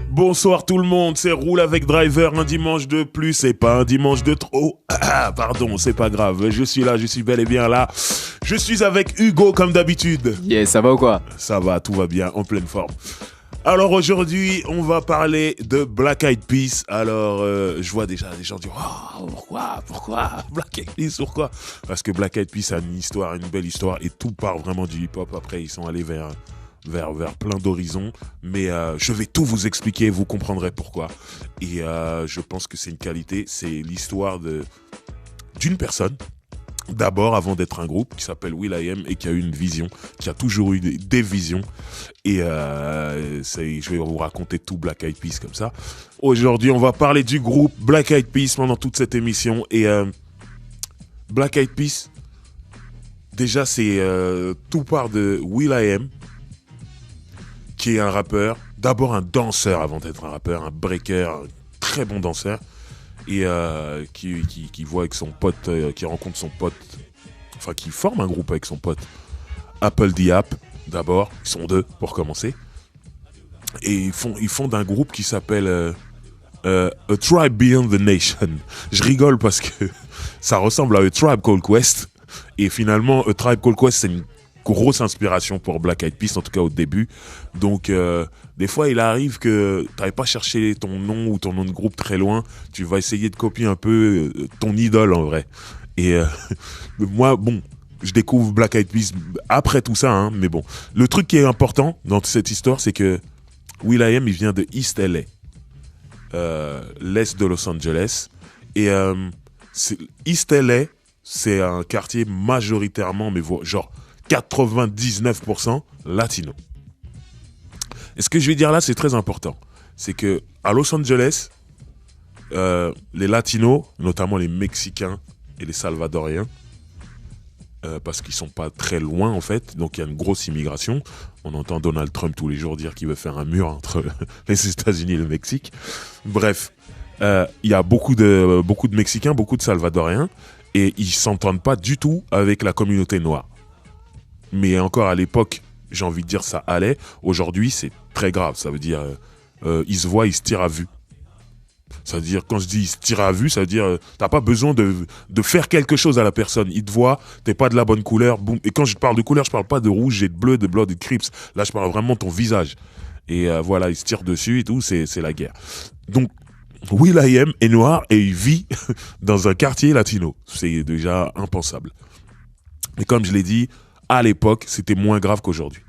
Bonsoir tout le monde, c'est Roule avec Driver, un dimanche de plus et pas un dimanche de trop. Pardon, c'est pas grave, je suis là, je suis bel et bien là. Je suis avec Hugo comme d'habitude. Yeah, ça va ou quoi? Ça va, tout va bien, en pleine forme. Alors aujourd'hui, on va parler de Black Eyed Peas. Alors, je vois déjà des gens dire oh, pourquoi Black Eyed Peas, pourquoi? Parce que Black Eyed Peas a une histoire, une belle histoire et tout part vraiment du hip-hop. Après, ils sont allés vers plein d'horizons, mais je vais tout vous expliquer, vous comprendrez pourquoi. Et je pense que c'est une qualité, c'est l'histoire d'une personne, d'abord avant d'être un groupe, qui s'appelle will.i.am et qui a eu une vision, qui a toujours eu des visions. Et je vais vous raconter tout Black Eyed Peas comme ça. Aujourd'hui, on va parler du groupe Black Eyed Peas pendant toute cette émission. Et Black Eyed Peas, déjà c'est tout part de will.i.am, qui est un rappeur, d'abord un danseur avant d'être un rappeur, un breaker, un très bon danseur, et qui voit avec son pote, qui rencontre son pote, enfin qui forme un groupe avec son pote, Apple the App, d'abord, ils sont deux pour commencer, et ils fondent un groupe qui s'appelle A Tribe Beyond the Nation. Je rigole parce que ça ressemble à A Tribe Called Quest, et finalement A Tribe Called Quest c'est une grosse inspiration pour Black Eyed Peas, en tout cas au début. Donc, des fois, il arrive que tu n'ailles pas chercher ton nom ou ton nom de groupe très loin. Tu vas essayer de copier un peu ton idole, en vrai. Et moi, bon, je découvre Black Eyed Peas après tout ça, hein, mais bon. Le truc qui est important dans cette histoire, c'est que will.i.am, il vient de East LA, l'est de Los Angeles. Et East LA, c'est un quartier majoritairement, mais genre 99% latino. Et ce que je vais dire là, c'est très important. C'est que à Los Angeles, les latinos, notamment les Mexicains et les Salvadoriens, parce qu'ils sont pas très loin en fait, donc il y a une grosse immigration. On entend Donald Trump tous les jours dire qu'il veut faire un mur entre les États-Unis et le Mexique. Bref, il y a beaucoup de Mexicains, beaucoup de Salvadoriens, et ils s'entendent pas du tout avec la communauté noire. Mais encore à l'époque, j'ai envie de dire ça allait. Aujourd'hui, c'est très grave. Ça veut dire, ils se voient, ils se tirent à vue. Ça veut dire, quand je dis ils se tirent à vue, ça veut dire, t'as pas besoin de faire quelque chose à la personne. Ils te voient, t'es pas de la bonne couleur, boum. Et quand je parle de couleur, je parle pas de rouge et de bleu, de blanc, de crips. Là, je parle vraiment de ton visage. Et voilà, ils se tirent dessus et tout, c'est la guerre. Donc, will.i.am est noir et il vit dans un quartier latino. C'est déjà impensable. Mais comme je l'ai dit, à l'époque, c'était moins grave qu'aujourd'hui.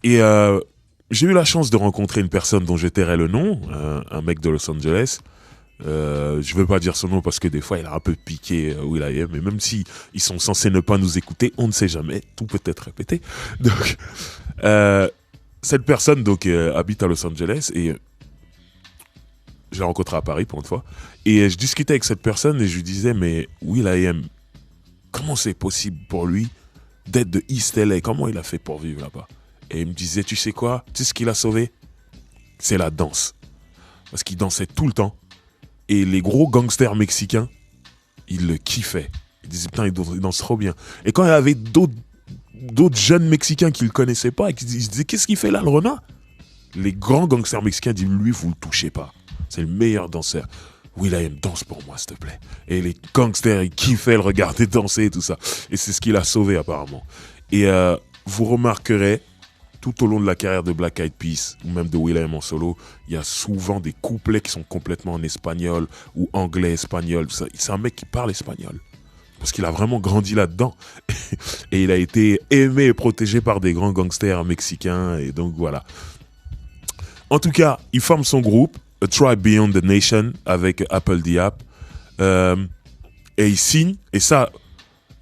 Et j'ai eu la chance de rencontrer une personne dont je tairai le nom, un mec de Los Angeles. Je veux pas dire son nom parce que des fois, il a un peu piqué will.i.am. Mais même si ils sont censés ne pas nous écouter, on ne sait jamais. Tout peut être répété. Donc, cette personne donc habite à Los Angeles et je l'ai rencontré à Paris pour une fois. Et je discutais avec cette personne et je lui disais, mais will.i.am, comment c'est possible pour lui d'être de East LA, comment il a fait pour vivre là-bas? Et il me disait, tu sais quoi? Tu sais ce qu'il a sauvé? C'est la danse. Parce qu'il dansait tout le temps. Et les gros gangsters mexicains, ils le kiffaient. Ils disaient, putain, il danse trop bien. Et quand il y avait d'autres jeunes Mexicains qui le connaissaient pas, et qui se disaient, qu'est-ce qu'il fait là, le renard? Les grands gangsters mexicains disent, lui, vous le touchez pas. C'est le meilleur danseur. will.i.am, danse pour moi, s'il te plaît. Et les gangsters, ils kiffaient le regarder danser et tout ça. Et c'est ce qu'il a sauvé, apparemment. Et vous remarquerez, tout au long de la carrière de Black Eyed Peas, ou même de will.i.am en solo, il y a souvent des couplets qui sont complètement en espagnol, ou anglais-espagnol. C'est un mec qui parle espagnol. Parce qu'il a vraiment grandi là-dedans. Et il a été aimé et protégé par des grands gangsters mexicains. Et donc, voilà. En tout cas, il forme son groupe, A Tribe Beyond the Nation, avec Apple the App. Et il signe, et ça,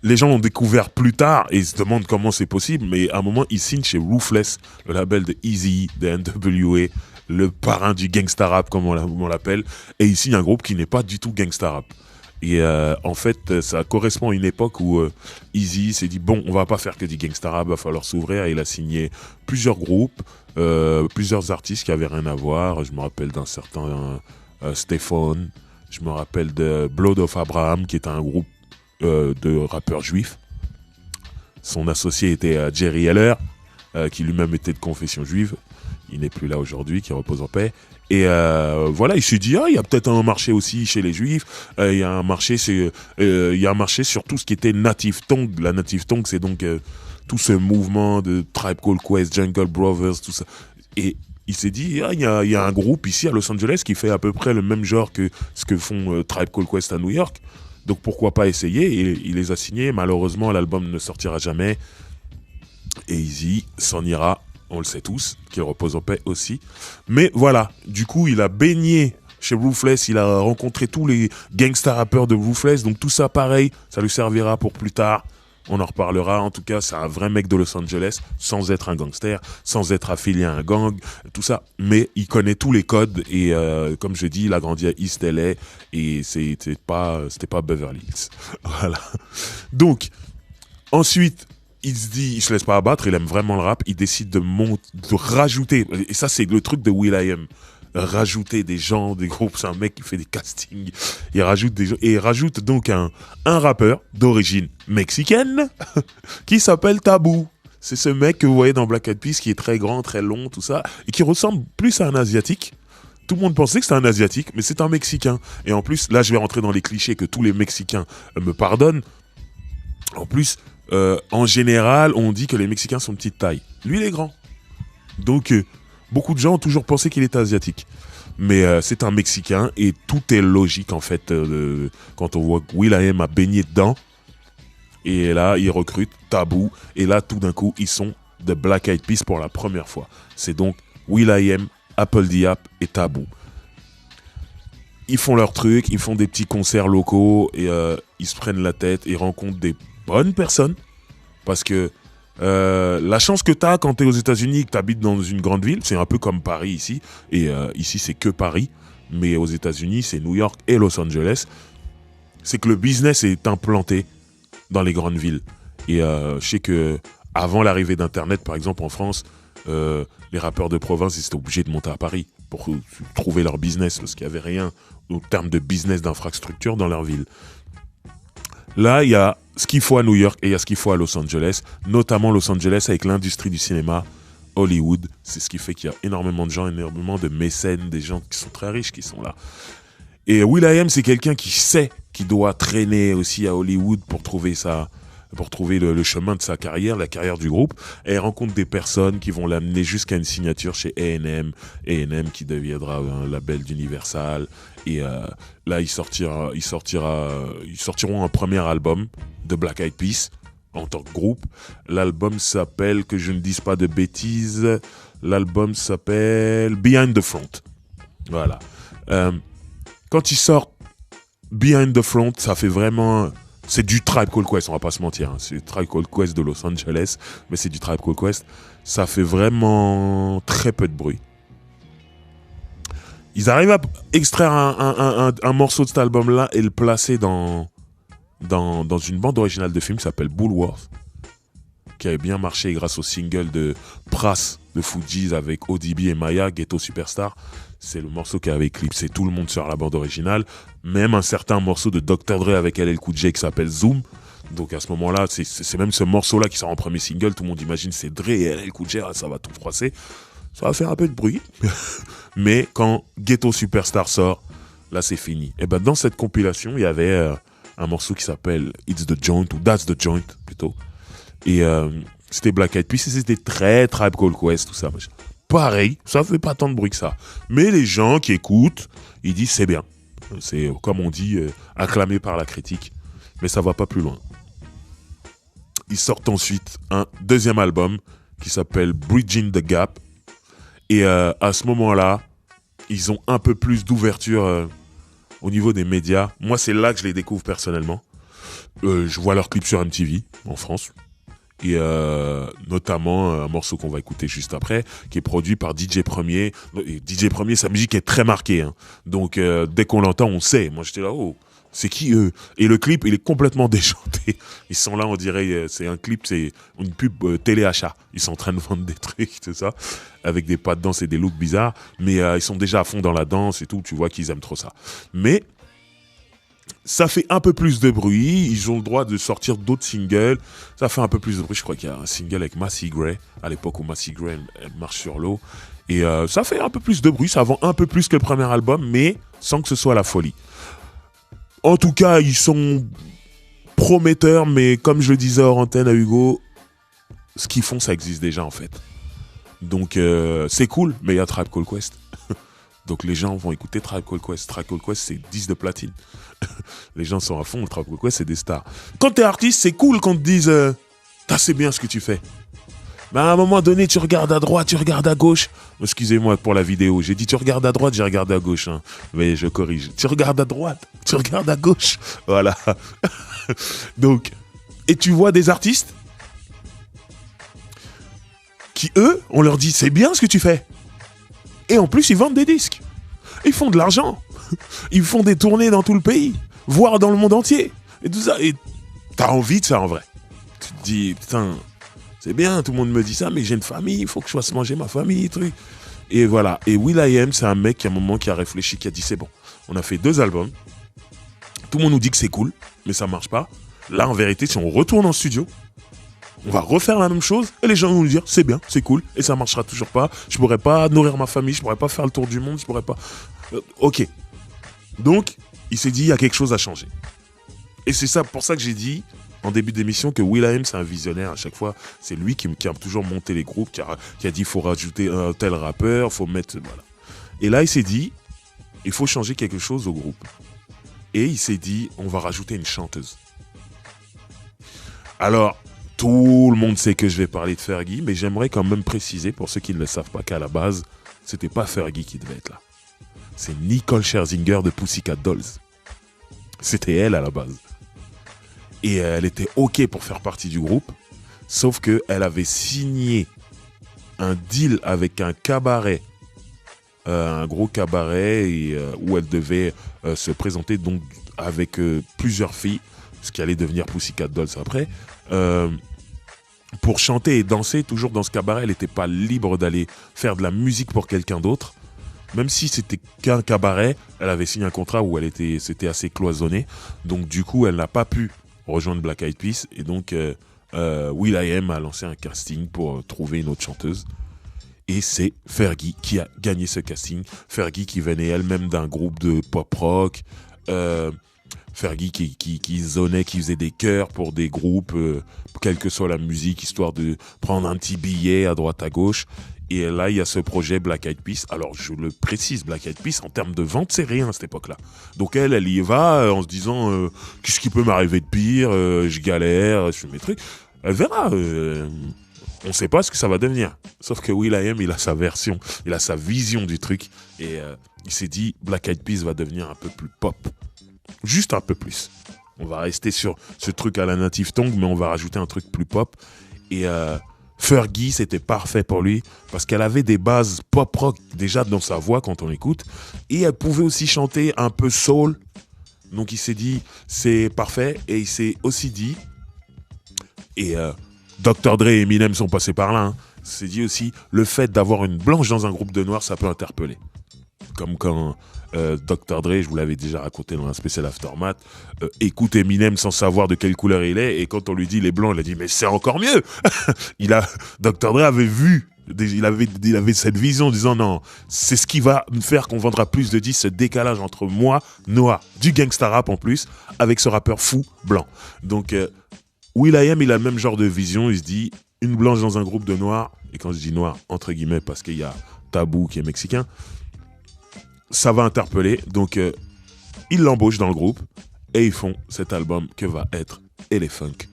les gens l'ont découvert plus tard, et ils se demandent comment c'est possible, mais à un moment, il signe chez Ruthless, le label de Eazy, de N.W.A., le parrain du gangsta rap, comme on l'appelle, et il signe un groupe qui n'est pas du tout gangsta rap. Et en fait, ça correspond à une époque où Eazy s'est dit, bon, on va pas faire que du gangsta rap, va falloir s'ouvrir, et il a signé plusieurs groupes, plusieurs artistes qui avaient rien à voir. Je me rappelle d'un certain Stéphane, je me rappelle de Blood of Abraham, qui est un groupe de rappeurs juifs. Son associé était Jerry Heller, qui lui-même était de confession juive. il n'est plus là aujourd'hui, qui repose en paix. Et voilà, il s'est dit, il y a peut-être un marché aussi chez les Juifs. Il y a un marché, il y a un marché sur tout ce qui était Native Tongue. La Native Tongue, c'est donc tout ce mouvement de Tribe Called Quest, Jungle Brothers, tout ça. Et il s'est dit, il y a un groupe ici à Los Angeles qui fait à peu près le même genre que ce que font Tribe Called Quest à New York. Donc pourquoi pas essayer? Et il les a signés. Malheureusement, l'album ne sortira jamais. Et Easy s'en ira, on le sait tous, qu'il repose en paix aussi. Mais voilà, du coup, il a baigné chez Ruthless, il a rencontré tous les gangsta rappeurs de Ruthless, donc tout ça pareil, ça lui servira pour plus tard. On en reparlera. En tout cas, c'est un vrai mec de Los Angeles, sans être un gangster, sans être affilié à un gang, tout ça. Mais il connaît tous les codes et comme je dis, il a grandi à East LA et c'était pas Beverly Hills. Voilà. Donc ensuite, il se laisse pas abattre. Il aime vraiment le rap. Il décide de rajouter. Et ça, c'est le truc de will.i.am. Rajouter des gens, des groupes. C'est un mec qui fait des castings. Il rajoute des gens. Et il rajoute donc un rappeur d'origine mexicaine qui s'appelle Taboo. C'est ce mec que vous voyez dans Black Eyed Peas qui est très grand, très long, tout ça. Et qui ressemble plus à un Asiatique. Tout le monde pensait que c'était un Asiatique, mais c'est un Mexicain. Et en plus, là, je vais rentrer dans les clichés que tous les Mexicains me pardonnent. En plus, en général, on dit que les Mexicains sont de petite taille. Lui, il est grand. Donc, beaucoup de gens ont toujours pensé qu'il était asiatique. Mais c'est un Mexicain et tout est logique, en fait, quand on voit que will.i.am a baigné dedans. Et là, il recrute Taboo. Et là, tout d'un coup, ils sont de Black Eyed Peas pour la première fois. C'est donc will.i.am, Apple Diap et Taboo. Ils font leur truc, ils font des petits concerts locaux et ils se prennent la tête et rencontrent des bonnes personnes. Parce que la chance que t'as quand t'es aux États-Unis, que t'habites dans une grande ville, c'est un peu comme Paris ici. Et ici, c'est que Paris. Mais aux États-Unis, c'est New York et Los Angeles. C'est que le business est implanté dans les grandes villes. Et je sais que avant l'arrivée d'Internet, par exemple, en France, les rappeurs de province, ils étaient obligés de monter à Paris pour trouver leur business parce qu'il n'y avait rien au terme de business d'infrastructure dans leur ville. Là, il y a ce qu'il faut à New York et il y a ce qu'il faut à Los Angeles, notamment Los Angeles avec l'industrie du cinéma, Hollywood. C'est ce qui fait qu'il y a énormément de gens, énormément de mécènes, des gens qui sont très riches qui sont là. Et will.i.am, c'est quelqu'un qui sait qu'il doit traîner aussi à Hollywood pour trouver le chemin de sa carrière, la carrière du groupe. Et il rencontre des personnes qui vont l'amener jusqu'à une signature chez A&M. A&M qui deviendra un label d'Universal. Et là, ils sortiront un premier album de Black Eyed Peas en tant que groupe. L'album s'appelle, que je ne dise pas de bêtises, l'album s'appelle Behind the Front. Voilà. Quand ils sortent Behind the Front, ça fait vraiment... C'est du Tribe Called Quest, on va pas se mentir. Hein. C'est du Tribe Called Quest de Los Angeles, mais c'est du Tribe Called Quest. Ça fait vraiment très peu de bruit. Ils arrivent à extraire un morceau de cet album-là et le placer dans une bande originale de film qui s'appelle Bullworth, qui avait bien marché grâce au single de Pras de Fugees avec ODB et Maya, Ghetto Superstar. C'est le morceau qui avait éclipsé tout le monde sur la bande originale. Même un certain morceau de Dr. Dre avec LL Cool J qui s'appelle Zoom. Donc à ce moment-là, c'est même ce morceau-là qui sort en premier single. Tout le monde imagine c'est Dre et LL Cool J, ça va tout froisser. Ça va faire un peu de bruit. Mais quand Ghetto Superstar sort, là c'est fini. Et ben dans cette compilation, il y avait un morceau qui s'appelle It's the Joint, ou That's the Joint plutôt. Et c'était Black Eyed Peas, c'était très Tribe Called Quest, tout ça. Pareil, ça fait pas tant de bruit que ça. Mais les gens qui écoutent, ils disent c'est bien. C'est, comme on dit, acclamé par la critique. Mais ça va pas plus loin. Ils sortent ensuite un deuxième album qui s'appelle Bridging the Gap. Et à ce moment-là, ils ont un peu plus d'ouverture au niveau des médias. Moi, c'est là que je les découvre personnellement. Je vois leurs clips sur MTV en France. Et notamment un morceau qu'on va écouter juste après, qui est produit par DJ Premier. Et DJ Premier, sa musique est très marquée. Hein. Donc dès qu'on l'entend, on sait. Moi, j'étais là, oh, c'est qui eux? Et le clip, il est complètement déjanté. Ils sont là, on dirait, c'est un clip, c'est une pub téléachat. Ils sont en train de vendre des trucs, tout ça, avec des pas de danse et des looks bizarres. Mais ils sont déjà à fond dans la danse et tout. Tu vois qu'ils aiment trop ça. Mais Ça fait un peu plus de bruit. Ils ont le droit de sortir d'autres singles. Ça fait un peu plus de bruit. Je crois qu'il y a un single avec Massey Gray, à l'époque où Massey Gray elle marche sur l'eau. Et ça fait un peu plus de bruit. Ça vend un peu plus que le premier album, mais sans que ce soit la folie. En tout cas, ils sont prometteurs, mais comme je le disais hors antenne à Hugo, ce qu'ils font, ça existe déjà en fait. Donc c'est cool, mais il y a Tribe Called Quest. Donc les gens vont écouter Tribe Called Quest. Tribe Called Quest, c'est 10 de platine. Les gens sont à fond, le Tribe Called Quest, c'est des stars. Quand t'es artiste, c'est cool qu'on te dise c'est bien ce que tu fais. Mais à un moment donné, tu regardes à droite, tu regardes à gauche. Excusez-moi pour la vidéo, j'ai dit tu regardes à droite, j'ai regardé à gauche. Hein. Mais je corrige. Tu regardes à droite, tu regardes à gauche. Voilà. Donc, et tu vois des artistes qui, eux, on leur dit c'est bien ce que tu fais. Et en plus, ils vendent des disques. Ils font de l'argent. Ils font des tournées dans tout le pays, voire dans le monde entier. Et tout ça. Et t'as envie de ça en vrai. Tu te dis, putain, c'est bien, tout le monde me dit ça, mais j'ai une famille, il faut que je fasse manger ma famille, truc. Et voilà. Et will.i.am, c'est un mec qui à un moment qui a réfléchi, qui a dit c'est bon. On a fait 2 albums. Tout le monde nous dit que c'est cool, mais ça marche pas. Là, en vérité, si on retourne en studio, on va refaire la même chose et les gens vont nous dire c'est bien, c'est cool et ça marchera toujours pas. Je pourrais pas nourrir ma famille, je pourrais pas faire le tour du monde, je pourrais pas. Ok. Donc, il s'est dit il y a quelque chose à changer. Et c'est ça, pour ça que j'ai dit en début d'émission que will.i.am c'est un visionnaire à chaque fois. C'est lui qui a toujours monté les groupes, qui a dit il faut rajouter un tel rappeur, faut mettre voilà. Et là il s'est dit il faut changer quelque chose au groupe. Et il s'est dit on va rajouter une chanteuse. Alors tout le monde sait que je vais parler de Fergie, mais j'aimerais quand même préciser, pour ceux qui ne le savent pas, qu'à la base, c'était pas Fergie qui devait être là. C'est Nicole Scherzinger de Pussycat Dolls. C'était elle à la base. Et elle était OK pour faire partie du groupe, sauf qu'elle avait signé un deal avec un cabaret, un gros cabaret, où elle devait se présenter donc avec plusieurs filles, ce qui allait devenir Pussycat Dolls après. Pour chanter et danser, toujours dans ce cabaret, elle n'était pas libre d'aller faire de la musique pour quelqu'un d'autre. Même si c'était qu'un cabaret, elle avait signé un contrat où c'était assez cloisonné. Donc du coup, elle n'a pas pu rejoindre Black Eyed Peas. Et donc, will.i.am a lancé un casting pour trouver une autre chanteuse. Et c'est Fergie qui a gagné ce casting. Fergie qui venait elle-même d'un groupe de pop-rock. Fergie qui zonnait, qui faisait des chœurs pour des groupes, quelle que soit la musique, histoire de prendre un petit billet à droite à gauche. Et là, il y a ce projet Black Eyed Peas. Alors, je le précise, Black Eyed Peas, en termes de vente, c'est rien à cette époque-là. Donc elle y va en se disant qu'est-ce qui peut m'arriver de pire, je galère, je fais mes trucs. Elle verra. On ne sait pas ce que ça va devenir. Sauf que will.i.am, il a sa version, il a sa vision du truc. Et il s'est dit, Black Eyed Peas va devenir un peu plus pop. Juste un peu plus. On va rester sur ce truc à la Native Tongue, mais on va rajouter un truc plus pop. Et Fergie, c'était parfait pour lui, parce qu'elle avait des bases pop-rock déjà dans sa voix quand on l'écoute. Et elle pouvait aussi chanter un peu soul. Donc il s'est dit, c'est parfait. Et il s'est aussi dit, et Dr. Dre et Eminem sont passés par là, hein, il s'est dit aussi, le fait d'avoir une blanche dans un groupe de noirs, ça peut interpeller. Comme quand Dr. Dre, je vous l'avais déjà raconté dans un spécial Aftermath, écoute Eminem sans savoir de quelle couleur il est, et quand on lui dit les blancs, il a dit mais c'est encore mieux. Dr. Dre avait vu, il avait cette vision en disant non, c'est ce qui va faire qu'on vendra plus de disques, ce décalage entre moi, noir, du gangsta rap en plus, avec ce rappeur fou blanc. Donc will.i.am, il a le même genre de vision, il se dit une blanche dans un groupe de noirs, et quand je dis noir, entre guillemets, parce qu'il y a Tabou qui est mexicain, ça va interpeller, donc ils l'embauchent dans le groupe et ils font cet album que va être Elephunk,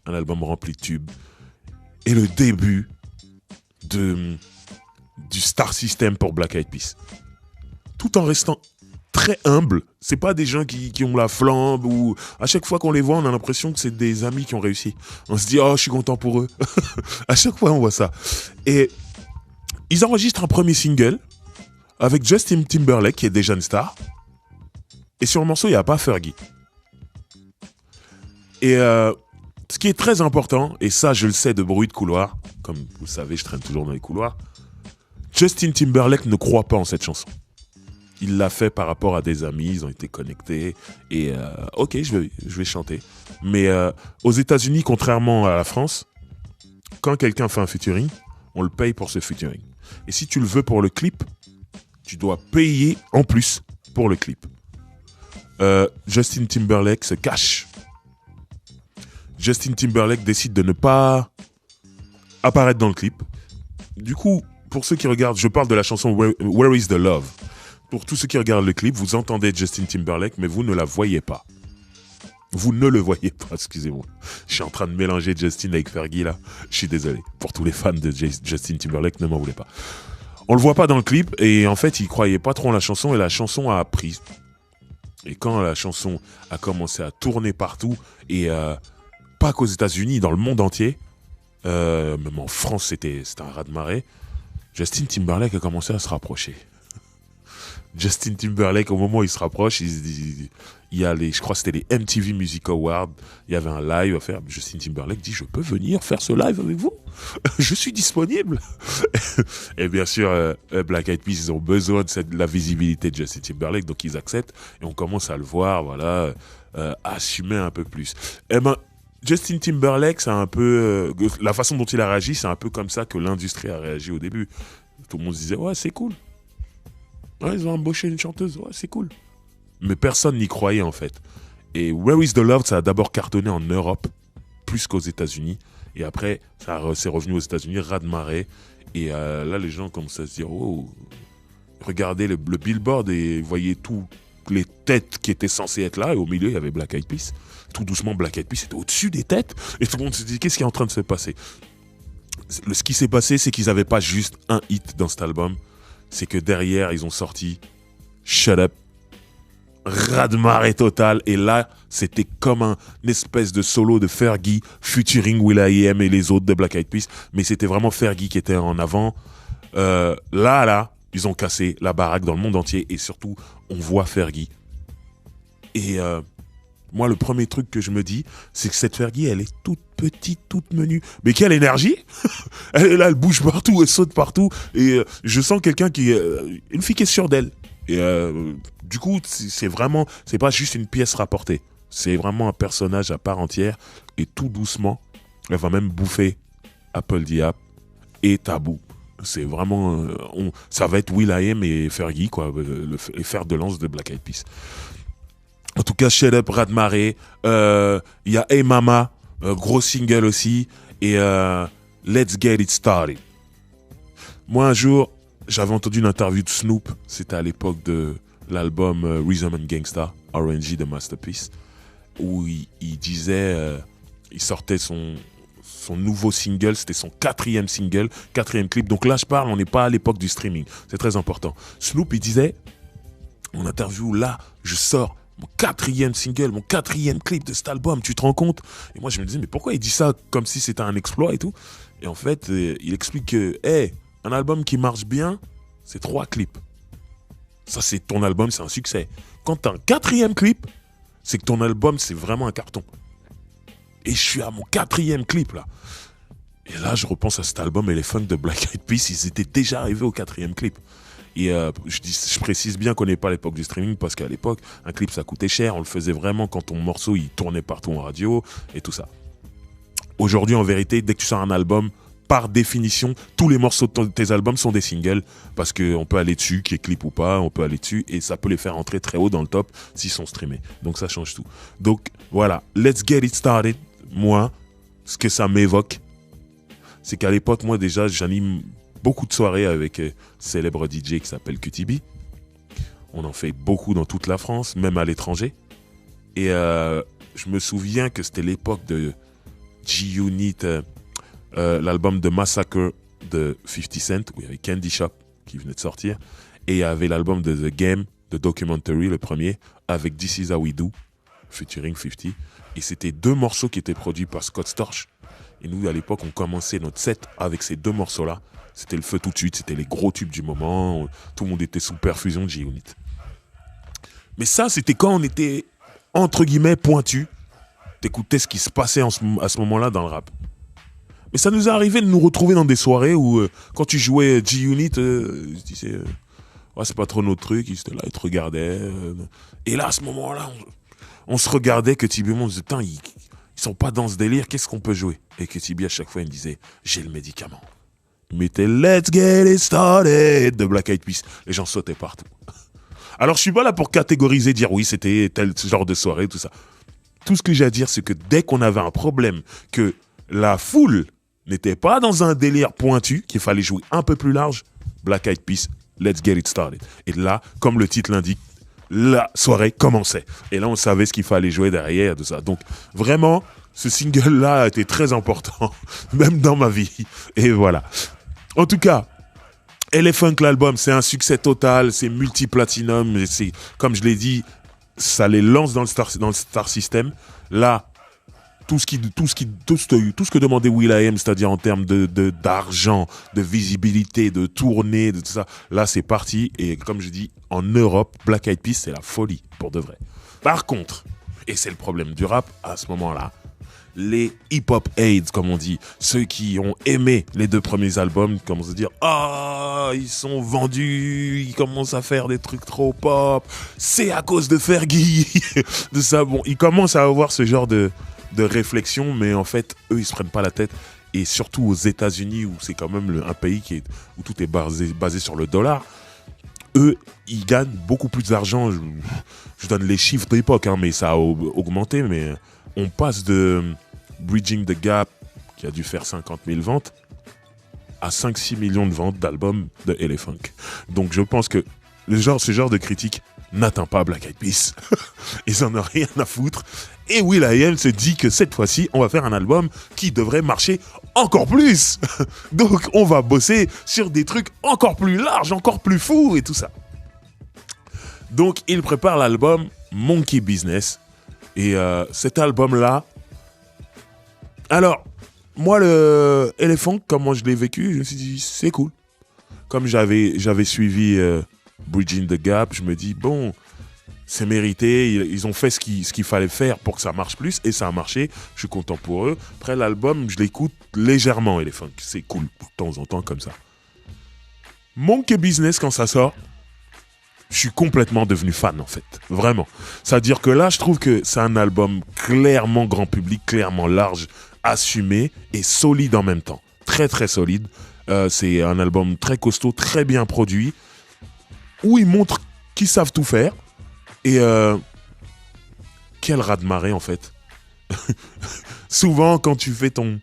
un album rempli de tubes et le début du star system pour Black Eyed Peas, tout en restant très humble. C'est pas des gens qui ont la flambe, ou à chaque fois qu'on les voit on a l'impression que c'est des amis qui ont réussi, on se dit oh je suis content pour eux. À chaque fois on voit ça, et ils enregistrent un premier single avec Justin Timberlake, qui est déjà une star. Et sur le morceau, il n'y a pas Fergie. Et ce qui est très important, et ça, je le sais de bruit de couloir, comme vous le savez, je traîne toujours dans les couloirs, Justin Timberlake ne croit pas en cette chanson. il l'a fait par rapport à des amis, ils ont été connectés. Et ok, je vais chanter. Mais aux États-Unis, contrairement à la France, quand quelqu'un fait un featuring, on le paye pour ce featuring. Et si tu le veux pour le clip, tu dois payer en plus pour le clip. Justin Timberlake se cache. Justin Timberlake décide de ne pas apparaître dans le clip. Du coup, pour ceux qui regardent, je parle de la chanson Where is the Love. Pour tous ceux qui regardent le clip, vous entendez Justin Timberlake, mais vous ne la voyez pas. Vous ne le voyez pas, excusez-moi. Je suis en train de mélanger Justin avec Fergie là. Je suis désolé. Pour tous les fans de Justin Timberlake, ne m'en voulez pas. On le voit pas dans le clip et en fait, il croyait pas trop en la chanson et la chanson a pris. Et quand la chanson a commencé à tourner partout et pas qu'aux États-Unis, dans le monde entier, même en France, c'était un raz-de-marée. Justin Timberlake a commencé à se rapprocher. Justin Timberlake, au moment où il se rapproche, il y a je crois que c'était les MTV Music Awards, il y avait un live à faire. Justin Timberlake dit, je peux venir faire ce live avec vous? Je suis disponible. Et bien sûr, Black Eyed Peas, ils ont besoin de la visibilité de Justin Timberlake, donc ils acceptent et on commence à le voir, voilà, assumer un peu plus. Eh ben, Justin Timberlake, c'est un peu, la façon dont il a réagi, c'est un peu comme ça que l'industrie a réagi au début. Tout le monde se disait, ouais, c'est cool. Ouais, ils ont embauché une chanteuse, ouais, c'est cool. Mais personne n'y croyait en fait. Et Where is the Love, ça a d'abord cartonné en Europe, plus qu'aux États-Unis. Et après, c'est revenu aux États-Unis, raz-de-marée. Et là, les gens commencent à se dire, oh, regardez le billboard et voyez toutes les têtes qui étaient censées être là. Et au milieu, il y avait Black Eyed Peas. Tout doucement, Black Eyed Peas était au-dessus des têtes. Et tout le monde se dit, qu'est-ce qui est en train de se passer? Ce qui s'est passé, c'est qu'ils n'avaient pas juste un hit dans cet album. C'est que derrière, ils ont sorti Shut Up, raz-de-marée total. Et là, c'était comme une espèce de solo de Fergie, featuring will.i.am et les autres de Black Eyed Peas. Mais c'était vraiment Fergie qui était en avant. Là, ils ont cassé la baraque dans le monde entier. Et surtout, on voit Fergie. Et moi, le premier truc que je me dis, c'est que cette Fergie, elle est toute petite, toute menue. Mais quelle énergie! Elle est là, elle bouge partout, elle saute partout. Et je sens quelqu'un une fille qui est sûre d'elle. Et du coup, c'est pas juste une pièce rapportée. C'est vraiment un personnage à part entière. Et tout doucement, elle va même bouffer Apple Diap et Tabou. C'est vraiment, ça va être will.i.am et Fergie, quoi, les fers de lance de Black Eyed Peas. En tout cas, Shut Up, raz-de-marée. Il y a Hey Mama, gros single aussi. Et Let's Get It Started. Moi, un jour, j'avais entendu une interview de Snoop. C'était à l'époque de l'album Rhythm and Gangsta, R&G de Masterpiece. Où il disait, il sortait son nouveau single. C'était son 4e single, 4e clip. Donc là, je parle, on n'est pas à l'époque du streaming. C'est très important. Snoop, il disait, en interview, là, je sors mon 4e single, mon 4e clip de cet album, tu te rends compte? Et moi, je me disais, mais pourquoi il dit ça comme si c'était un exploit et tout? Et en fait, il explique que, un album qui marche bien, c'est 3 clips. Ça, c'est ton album, c'est un succès. Quand t'as un 4e clip, c'est que ton album, c'est vraiment un carton. Et je suis à mon 4e clip, là. Et là, je repense à cet album et les fans de Black Eyed Peas, ils étaient déjà arrivés au 4e clip. Et je précise bien qu'on n'est pas à l'époque du streaming parce qu'à l'époque, un clip ça coûtait cher, on le faisait vraiment quand ton morceau il tournait partout en radio et tout ça. Aujourd'hui, en vérité, dès que tu sors un album, par définition, tous les morceaux de tes albums sont des singles parce qu'on peut aller dessus, qu'il y ait clip ou pas, on peut aller dessus et ça peut les faire entrer très haut dans le top s'ils sont streamés. Donc ça change tout. Donc voilà, Let's Get It Started, moi, ce que ça m'évoque, c'est qu'à l'époque, moi déjà, j'anime beaucoup de soirées avec un célèbre DJ qui s'appelle QTB. On en fait beaucoup dans toute la France, même à l'étranger. Et je me souviens que c'était l'époque de G-Unit, l'album de Massacre de 50 Cent, où il y avait Candy Shop qui venait de sortir. Et il y avait l'album de The Game, de Documentary, le premier, avec This Is How We Do, featuring 50. Et c'était 2 morceaux qui étaient produits par Scott Storch. Et nous, à l'époque, on commençait notre set avec ces 2 morceaux-là. C'était le feu tout de suite, c'était les gros tubes du moment. Tout le monde était sous perfusion de G-Unit. Mais ça, c'était quand on était, entre guillemets, pointu. T'écoutais ce qui se passait à ce moment-là dans le rap. Mais ça nous est arrivé de nous retrouver dans des soirées où, quand tu jouais G-Unit, je disais, ouais, c'est pas trop notre truc. Ils étaient là, ils te regardaient. Et là, à ce moment-là, on se regardait que Tibi, on se disait, putain, ils sont pas dans ce délire, qu'est-ce qu'on peut jouer? Et que Tibi, à chaque fois, il me disait, j'ai le médicament. Il mettait Let's Get It Started de Black Eyed Peas. Les gens sautaient partout. Alors, je suis pas là pour catégoriser, dire oui, c'était tel genre de soirée, tout ça. Tout ce que j'ai à dire, c'est que dès qu'on avait un problème, que la foule n'était pas dans un délire pointu, qu'il fallait jouer un peu plus large, Black Eyed Peas, Let's Get It Started. Et là, comme le titre l'indique, la soirée commençait. Et là, on savait ce qu'il fallait jouer derrière, tout ça. Donc, vraiment, ce single-là a été très important, même dans ma vie. Et voilà. En tout cas, Elephunk, l'album, c'est un succès total, c'est multi-platinum, et c'est, comme je l'ai dit, ça les lance dans le Star System. Là, tout ce que demandait will.i.am, c'est-à-dire en termes d'argent, de visibilité, de tournée, de tout ça, là, c'est parti. Et comme je dis, en Europe, Black Eyed Peas, c'est la folie, pour de vrai. Par contre, et c'est le problème du rap, à ce moment-là, les hip-hop aids, comme on dit, ceux qui ont aimé les 2 premiers albums, commencent à dire « Ah, ils sont vendus, ils commencent à faire des trucs trop pop, c'est à cause de Fergie !» De ça, bon, ils commencent à avoir ce genre de réflexion, mais en fait, eux, ils se prennent pas la tête. Et surtout aux États-Unis, où c'est quand même un pays où tout est basé sur le dollar, eux, ils gagnent beaucoup plus d'argent. Je donne les chiffres d'époque, hein, mais ça a augmenté, mais on passe de Bridging the Gap, qui a dû faire 50 000 ventes, à 5-6 millions de ventes d'albums de Elephunk. Donc je pense que ce genre de critique n'atteint pas Black Eyed Peas. Ils en ont rien à foutre. Et will.i.am se dit que cette fois-ci, on va faire un album qui devrait marcher encore plus. Donc on va bosser sur des trucs encore plus larges, encore plus fous et tout ça. Donc il prépare l'album Monkey Business. Et cet album-là... Alors, moi, le Elephunk, comment je l'ai vécu, je me suis dit, c'est cool. Comme j'avais suivi Bridging the Gap, je me dis, bon, c'est mérité. Ils ont fait ce qu'il fallait faire pour que ça marche plus. Et ça a marché. Je suis content pour eux. Après, l'album, je l'écoute légèrement, Elephunk. C'est cool, de temps en temps, comme ça. Monkey Business, quand ça sort... Je suis complètement devenu fan, en fait. Vraiment. C'est-à-dire que là, je trouve que c'est un album clairement grand public, clairement large, assumé et solide en même temps. Très, très solide. C'est un album très costaud, très bien produit, où ils montrent qu'ils savent tout faire. Et quel raz-de-marée, en fait. Souvent, quand tu fais ton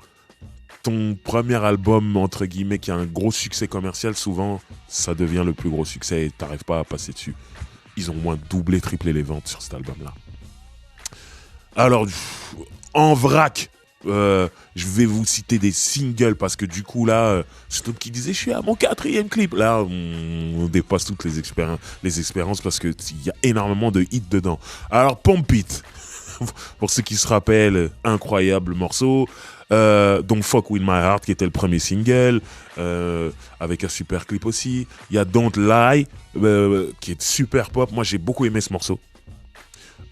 premier album, entre guillemets, qui a un gros succès commercial, souvent, ça devient le plus gros succès et t'arrives pas à passer dessus. Ils ont au moins doublé, triplé les ventes sur cet album-là. Alors, en vrac, je vais vous citer des singles parce que du coup, là, c'est tout qui disait, je suis à mon 4e clip. Là, on dépasse toutes les expériences parce qu'il y a énormément de hits dedans. Alors, Pump It, pour ceux qui se rappellent, incroyable morceau. Donc Fuck With My Heart qui était le premier single avec un super clip aussi. Il y a Don't Lie qui est super pop. Moi j'ai beaucoup aimé ce morceau.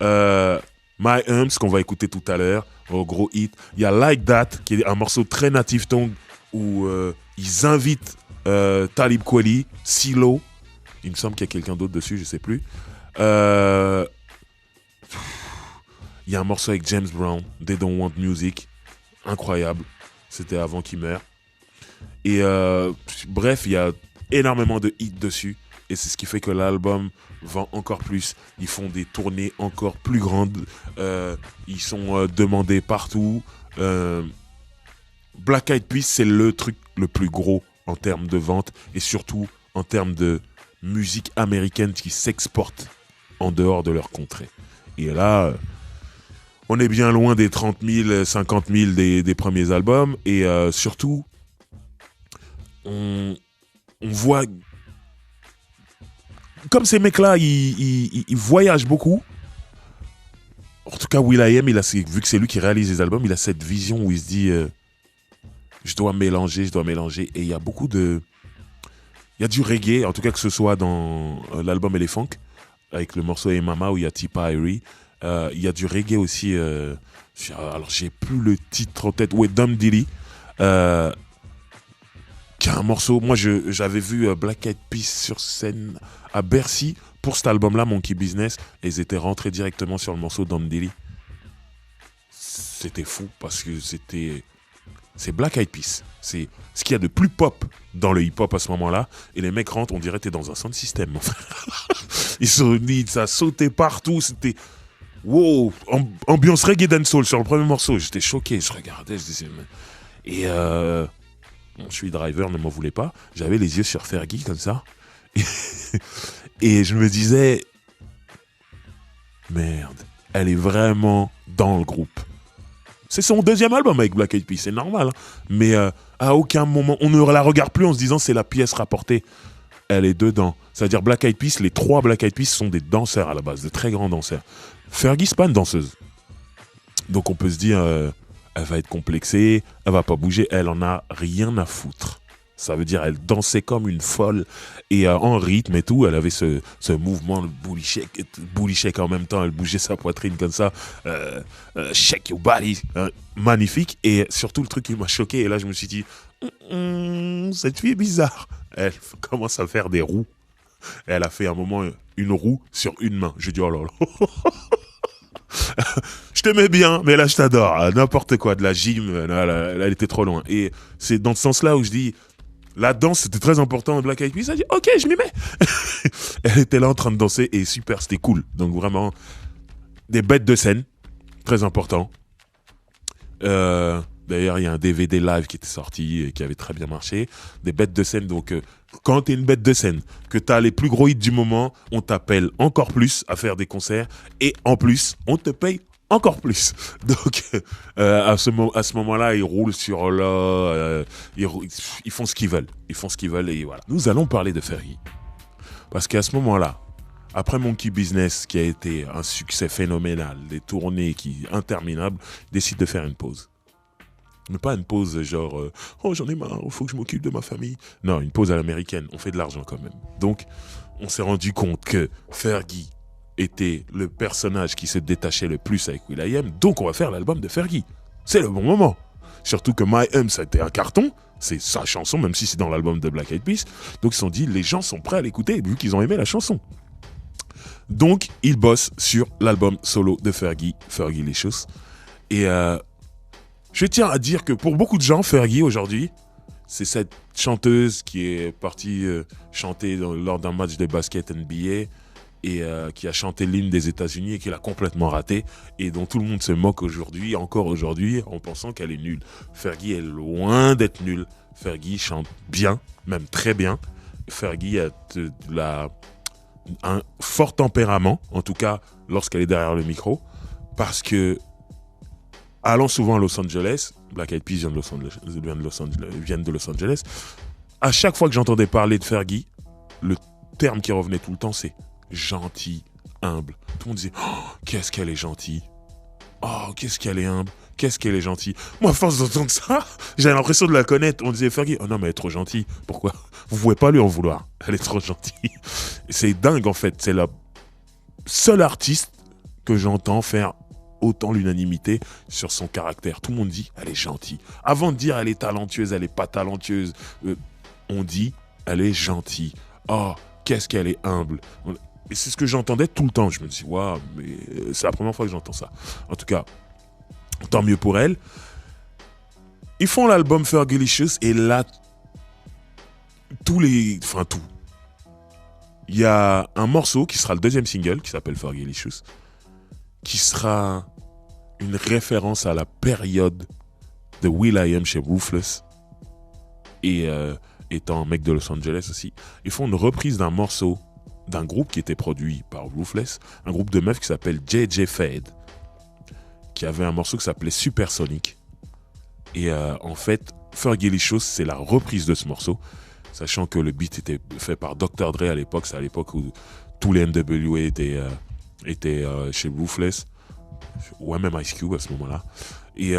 My Humps qu'on va écouter tout à l'heure, gros hit. Il y a Like That qui est un morceau très native tongue où ils invitent Talib Kweli, CeeLo. Il me semble qu'il y a quelqu'un d'autre dessus, je sais plus. Il y a un morceau avec James Brown, They Don't Want Music. Incroyable, c'était avant qu'il meure. Et bref, il y a énormément de hits dessus. Et c'est ce qui fait que l'album vend encore plus. Ils font des tournées encore plus grandes. Ils sont demandés partout. Black Eyed Peas, c'est le truc le plus gros en termes de vente. Et surtout en termes de musique américaine qui s'exporte en dehors de leur contrée. Et là... on est bien loin des 30 000, 50 000 des premiers albums. Et surtout, on voit... Comme ces mecs-là, ils voyagent beaucoup. En tout cas, will.i.am, vu que c'est lui qui réalise les albums, il a cette vision où il se dit je dois mélanger. Et il y a beaucoup de... Il y a du reggae, en tout cas que ce soit dans l'album Elephunk, avec le morceau Hey Mama où il y a Tipa Irie. Il y a du reggae aussi. Alors, j'ai plus le titre en tête. Ouais, Dum Dilly. qui a un morceau. Moi, j'avais vu Black Eyed Peas sur scène à Bercy pour cet album-là, Monkey Business, et ils étaient rentrés directement sur le morceau Dandeli. C'était fou parce que c'est Black Eyed Peas. C'est ce qu'il y a de plus pop dans le hip-hop à ce moment-là. Et les mecs rentrent, on dirait que t'es dans un sound system, mon frère. Ça sautait partout. C'était wow, ambiance reggae dancehall sur le premier morceau. J'étais choqué, je regardais, je disais... Et je suis driver, ne m'en voulais pas. J'avais les yeux sur Fergie comme ça. Et je me disais... Merde, elle est vraiment dans le groupe. C'est son deuxième album avec Black Eyed Peas, c'est normal. Hein. Mais à aucun moment, on ne la regarde plus en se disant c'est la pièce rapportée. Elle est dedans. C'est-à-dire Black Eyed Peas, les 3 Black Eyed Peas sont des danseurs à la base, de très grands danseurs. Fergie, c'est pas une danseuse. Donc on peut se dire, elle va être complexée, elle va pas bouger, elle en a rien à foutre. Ça veut dire elle dansait comme une folle et en rythme et tout, elle avait ce mouvement, le bully shake en même temps, elle bougeait sa poitrine comme ça, shake your body, magnifique. Et surtout le truc qui m'a choqué, et là je me suis dit, cette fille est bizarre. Elle commence à faire des roues. Elle a fait un moment une roue sur une main. J'ai dit oh là là. Je t'aimais bien, mais là je t'adore. N'importe quoi, de la gym, elle était trop loin. Et c'est dans ce sens-là où je dis, la danse c'était très important dans Black Eyed Peas. Elle dit ok, je m'y mets. Elle était là en train de danser et super, c'était cool. Donc vraiment, des bêtes de scène, très important. D'ailleurs, il y a un DVD live qui était sorti et qui avait très bien marché. Des bêtes de scène, donc quand t'es une bête de scène, que t'as les plus gros hits du moment, on t'appelle encore plus à faire des concerts et en plus, on te paye encore plus. Donc, à ce moment-là, ils roulent sur l'eau, ils font ce qu'ils veulent. Ils font ce qu'ils veulent et voilà. Nous allons parler de Fergie. Parce qu'à ce moment-là, après Monkey Business, qui a été un succès phénoménal, des tournées interminables, décide de faire une pause. Mais pas une pause genre oh j'en ai marre, il faut que je m'occupe de ma famille. Non, une pause à l'américaine, on fait de l'argent quand même. Donc, on s'est rendu compte que Fergie était le personnage qui se détachait le plus avec will.i.am, donc on va faire l'album de Fergie. C'est le bon moment. Surtout que My M, ça a été un carton, c'est sa chanson, même si c'est dans l'album de Black Eyed Peas. Donc ils se sont dit, les gens sont prêts à l'écouter, vu qu'ils ont aimé la chanson. Donc, ils bossent sur l'album solo de Fergie, Fergalicious. Et je tiens à dire que pour beaucoup de gens, Fergie aujourd'hui, c'est cette chanteuse qui est partie chanter lors d'un match de basket NBA et qui a chanté l'hymne des États-Unis et qui l'a complètement raté et dont tout le monde se moque aujourd'hui, encore aujourd'hui, en pensant qu'elle est nulle. Fergie est loin d'être nulle. Fergie chante bien, même très bien. Fergie a un fort tempérament, en tout cas lorsqu'elle est derrière le micro, parce que allant souvent à Los Angeles, Black Eyed Peas viennent de Los Angeles, à chaque fois que j'entendais parler de Fergie, le terme qui revenait tout le temps, c'est gentil, humble. Tout le monde disait oh, qu'est-ce qu'elle est gentille. Oh, qu'est-ce qu'elle est humble. Qu'est-ce qu'elle est gentille. Moi, à force d'entendre ça, j'avais l'impression de la connaître. On disait Fergie, oh non, mais elle est trop gentille. Pourquoi ? Vous pouvez pas lui en vouloir. Elle est trop gentille. C'est dingue, en fait. C'est la seule artiste que j'entends faire autant l'unanimité sur son caractère. Tout le monde dit, elle est gentille. Avant de dire, elle est talentueuse, elle est pas talentueuse, on dit, elle est gentille. Oh, qu'est-ce qu'elle est humble. Et c'est ce que j'entendais tout le temps. Je me dis, waouh, mais c'est la première fois que j'entends ça. En tout cas, tant mieux pour elle. Ils font l'album Fergalicious et là, tout. Il y a un morceau qui sera le deuxième single, qui s'appelle Fergalicious, qui sera une référence à la période de will.i.am chez Ruthless et étant un mec de Los Angeles aussi. Ils font une reprise d'un morceau d'un groupe qui était produit par Ruthless, un groupe de meufs qui s'appelle JJ Fade, qui avait un morceau qui s'appelait Supersonic. Et en fait, Fergalicious, c'est la reprise de ce morceau, sachant que le beat était fait par Dr. Dre à l'époque. C'est à l'époque où tous les NWA étaient chez Ruthless, ou même Ice Cube à ce moment-là. Et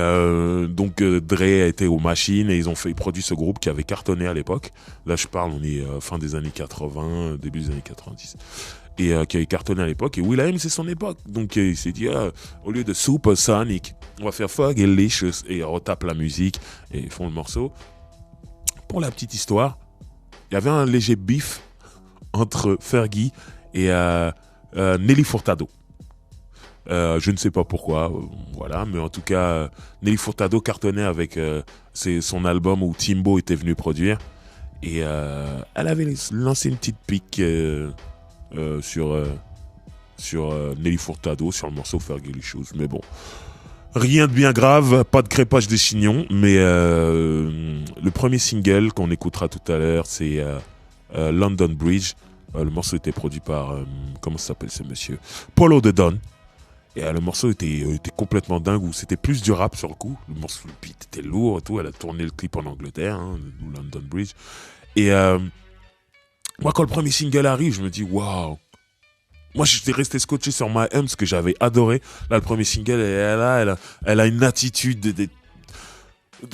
donc Dre a été aux machines et ils produit ce groupe qui avait cartonné à l'époque. Là je parle, on est fin des années 80, début des années 90. Et qui avait cartonné à l'époque. Et will.i.am, c'est son époque. Donc il s'est dit, au lieu de Supersonic, on va faire Fergalicious. Et ils retapent la musique et ils font le morceau. pour la petite histoire, il y avait un léger bif entre Fergie et Nelly Furtado. Je ne sais pas pourquoi, voilà, mais en tout cas, Nelly Furtado cartonnait avec son album où Timbo était venu produire. Et elle avait lancé une petite pique sur Nelly Furtado, sur le morceau Fergalicious. Mais bon, rien de bien grave, pas de crépage des chignons. Mais le premier single qu'on écoutera tout à l'heure, c'est London Bridge. Le morceau était produit par, comment s'appelle ce monsieur, Polo the Don. Et le morceau était complètement dingue, où c'était plus du rap sur le coup. Le morceau, le beat était lourd et tout. Elle a tourné le clip en Angleterre, hein, London Bridge. Et moi, quand le premier single arrive, je me dis, waouh. Moi, j'étais resté scotché sur My Hums, que j'avais adoré. Là, le premier single, elle a une attitude.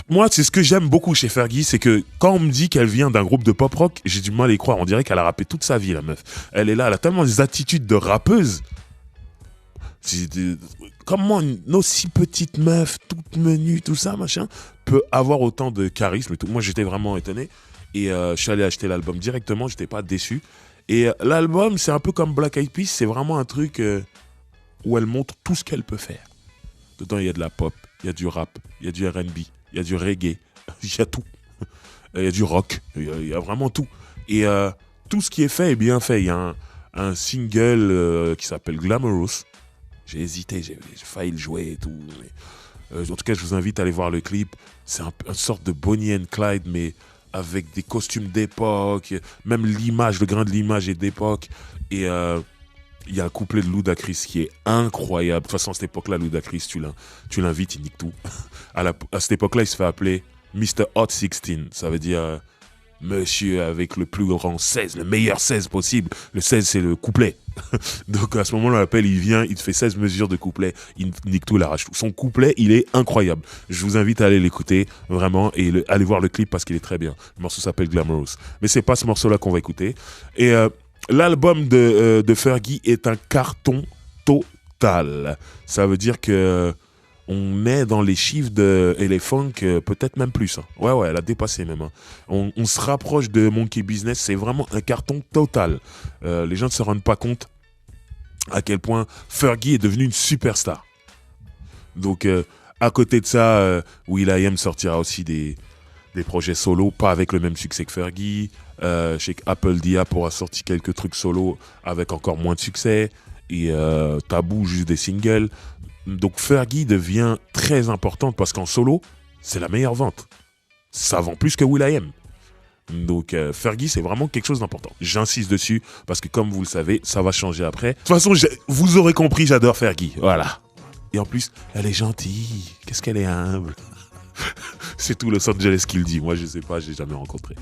Moi, c'est ce que j'aime beaucoup chez Fergie, c'est que quand on me dit qu'elle vient d'un groupe de pop rock, j'ai du mal à y croire. On dirait qu'elle a rappé toute sa vie, la meuf. Elle est là, elle a tellement des attitudes de rappeuse. Comment une aussi petite meuf, toute menue, tout ça, machin, peut avoir autant de charisme et tout. Moi, j'étais vraiment étonné. Et je suis allé acheter l'album directement, j'étais pas déçu. Et l'album, c'est un peu comme Black Eyed Peas, c'est vraiment un truc où elle montre tout ce qu'elle peut faire. Dedans, il y a de la pop, il y a du rap, il y a du R&B, il y a du reggae, il y a tout. Il y a du rock, il y a vraiment tout. Et tout ce qui est fait est bien fait. Il y a un single qui s'appelle Glamorous. J'ai hésité, j'ai failli le jouer et tout. Mais, en tout cas, je vous invite à aller voir le clip. C'est une sorte de Bonnie and Clyde, mais avec des costumes d'époque. Même l'image, le grain de l'image est d'époque. Et il y a un couplet de Ludacris qui est incroyable. De toute façon, à cette époque-là, Ludacris, tu l'invites, il nique tout. À cette époque-là, il se fait appeler Mr. Hot 16. Ça veut dire monsieur avec le plus grand 16, le meilleur 16 possible. Le 16, c'est le couplet. Donc à ce moment-là, on l'appelle, il vient, il te fait 16 mesures de couplet, il nique tout, il arrache tout. Son couplet, il est incroyable. Je vous invite à aller l'écouter, vraiment, et aller voir le clip parce qu'il est très bien. Le morceau s'appelle Glamorous. Mais c'est pas ce morceau-là qu'on va écouter. Et l'album de Fergie est un carton total. Ça veut dire que on est dans les chiffres de Elephant, peut-être même plus. Hein. Ouais, elle a dépassé même. Hein. On se rapproche de Monkey Business, c'est vraiment un carton total. Les gens ne se rendent pas compte à quel point Fergie est devenue une superstar. Donc, à côté de ça, will.i.am sortira aussi des projets solo, pas avec le même succès que Fergie. Je sais qu'Apple Dia pourra sortir quelques trucs solo avec encore moins de succès. Et Tabou, juste des singles. Donc Fergie devient très importante parce qu'en solo, c'est la meilleure vente. Ça vend plus que will.i.am. Donc Fergie, c'est vraiment quelque chose d'important. J'insiste dessus parce que comme vous le savez, ça va changer après. De toute façon, vous aurez compris, j'adore Fergie. Voilà. Et en plus, elle est gentille. Qu'est-ce qu'elle est humble. C'est tout Los Angeles qui le dit. Moi, je sais pas, je l'ai jamais rencontré.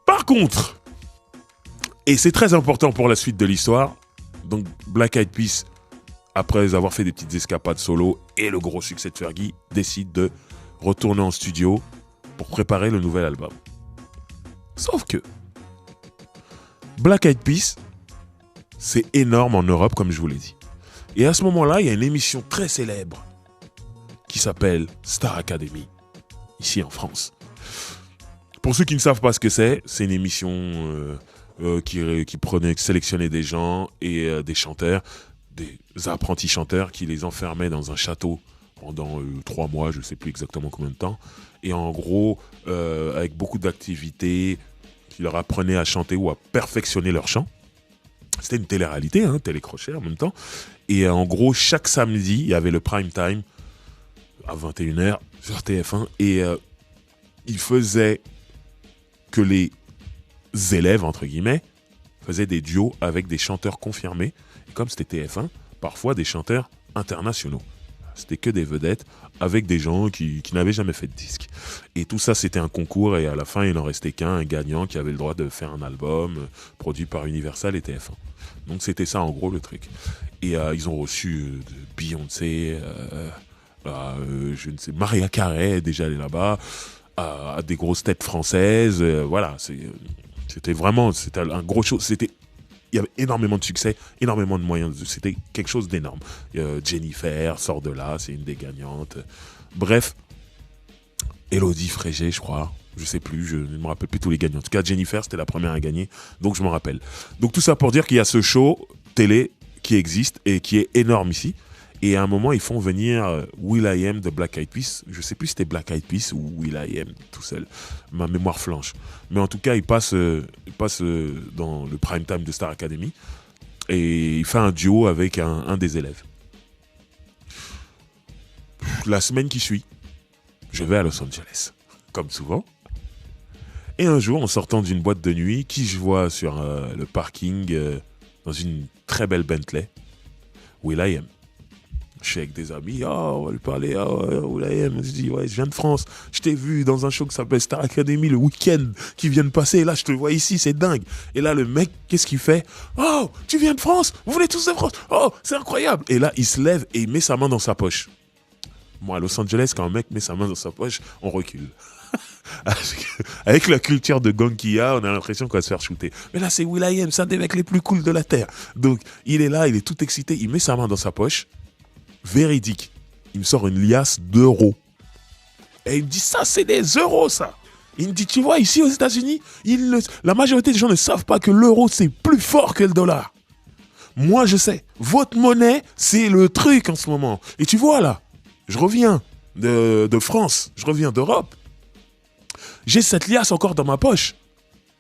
Par contre, et c'est très important pour la suite de l'histoire, donc Black Eyed Peas, après avoir fait des petites escapades solo et le gros succès de Fergie, décide de retourner en studio pour préparer le nouvel album. Sauf que Black Eyed Peas, c'est énorme en Europe, comme je vous l'ai dit. Et à ce moment-là, il y a une émission très célèbre qui s'appelle Star Academy, ici en France. Pour ceux qui ne savent pas ce que c'est une émission qui sélectionnait des gens et des chanteurs, des apprentis chanteurs qui les enfermaient dans un château pendant 3 mois, je ne sais plus exactement combien de temps. Et en gros, avec beaucoup d'activités, qui leur apprenaient à chanter ou à perfectionner leur chant. C'était une télé-réalité, hein, télécrochet en même temps. Et en gros, chaque samedi, il y avait le prime time à 21h sur TF1. Et il faisait que les élèves, entre guillemets, faisaient des duos avec des chanteurs confirmés. Et comme c'était TF1, parfois des chanteurs internationaux. C'était que des vedettes avec des gens qui n'avaient jamais fait de disque. Et tout ça, c'était un concours et à la fin, il n'en restait qu'un, un gagnant qui avait le droit de faire un album produit par Universal et TF1. Donc c'était ça en gros le truc. Et ils ont reçu Beyoncé, je ne sais, Mariah Carey, déjà allée là-bas, à des grosses têtes françaises. Voilà, c'était un gros show. Il y avait énormément de succès, énormément de moyens. C'était quelque chose d'énorme. Jennifer sort de là, c'est une des gagnantes. Bref, Élodie Frégé, je crois. Je sais plus, je ne me rappelle plus tous les gagnants. En tout cas, Jennifer, c'était la première à gagner, donc je m'en rappelle. Donc tout ça pour dire qu'il y a ce show télé qui existe et qui est énorme ici. Et à un moment, ils font venir will.i.am de Black Eyed Peas. Je sais plus si c'était Black Eyed Peas ou will.i.am tout seul. Ma mémoire flanche. Mais en tout cas, il passe dans le prime time de Star Academy. Et il fait un duo avec un des élèves. La semaine qui suit, je vais à Los Angeles, comme souvent. Et un jour, en sortant d'une boîte de nuit, qui je vois sur le parking, dans une très belle Bentley, will.i.am. Je suis avec des amis, on va lui parler, will.i.am. Je dis, ouais, je viens de France, je t'ai vu dans un show qui s'appelle Star Academy le week-end qui vient de passer, et là je te vois ici, c'est dingue. Et là le mec, qu'est-ce qu'il fait? Oh, tu viens de France? Vous venez tous de France? Oh, c'est incroyable. Et là il se lève et il met sa main dans sa poche. Moi à Los Angeles, quand un mec met sa main dans sa poche, on recule. Avec la culture de gang qu'il y a, on a l'impression qu'on va se faire shooter. Mais là c'est will.i.am, c'est un des mecs les plus cool de la Terre. Donc il est là, il est tout excité, il met sa main dans sa poche. Véridique. Il me sort une liasse d'euros. Et il me dit, ça, c'est des euros, ça. Il me dit, tu vois, ici aux États-Unis, la majorité des gens ne savent pas que l'euro, c'est plus fort que le dollar. Moi, je sais. Votre monnaie, c'est le truc en ce moment. Et tu vois, là, je reviens de France, je reviens d'Europe. J'ai cette liasse encore dans ma poche.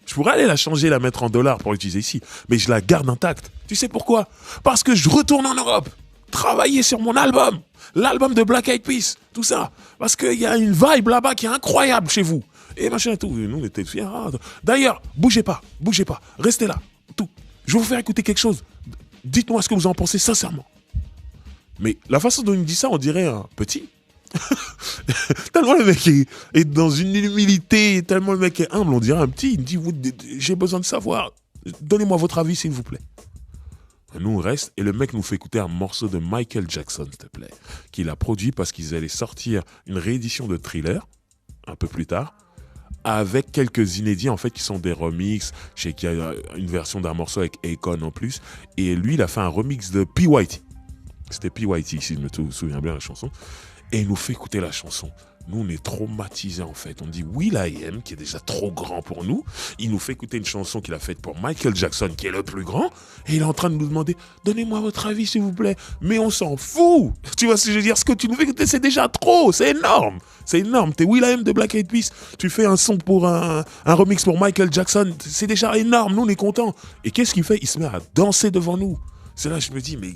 Je pourrais aller la changer, la mettre en dollars pour l'utiliser ici. Mais je la garde intacte. Tu sais pourquoi? Parce que je retourne en Europe. Travailler sur mon album, l'album de Black Eyed Peas, tout ça, parce qu'il y a une vibe là-bas qui est incroyable chez vous, et machin et tout, nous on était fiers, d'ailleurs, bougez pas, restez là, tout, je vais vous faire écouter quelque chose, dites-moi ce que vous en pensez sincèrement. Mais la façon dont il me dit ça, on dirait un petit, tellement le mec est dans une humilité, tellement le mec est humble, on dirait un petit, il me dit, j'ai besoin de savoir, donnez-moi votre avis s'il vous plaît. Nous, on reste et le mec nous fait écouter un morceau de Michael Jackson, s'il te plaît, qu'il a produit parce qu'ils allaient sortir une réédition de Thriller, un peu plus tard, avec quelques inédits, en fait, qui sont des remixes. Je sais qu'il y a une version d'un morceau avec Akon en plus. Et lui, il a fait un remix de PYT. C'était PYT, si je me souviens bien, la chanson. Et il nous fait écouter la chanson. Nous, on est traumatisés, en fait. On dit will.i.am, qui est déjà trop grand pour nous. Il nous fait écouter une chanson qu'il a faite pour Michael Jackson, qui est le plus grand. Et il est en train de nous demander, donnez-moi votre avis, s'il vous plaît. Mais on s'en fout. Tu vois ce que je veux dire? Ce que tu nous fais écouter, c'est déjà trop. C'est énorme. C'est énorme. T'es will.i.am de Black Eyed Peas. Tu fais un son pour un remix pour Michael Jackson. C'est déjà énorme. Nous, on est contents. Et qu'est-ce qu'il fait? Il se met à danser devant nous. C'est là que je me dis, mais...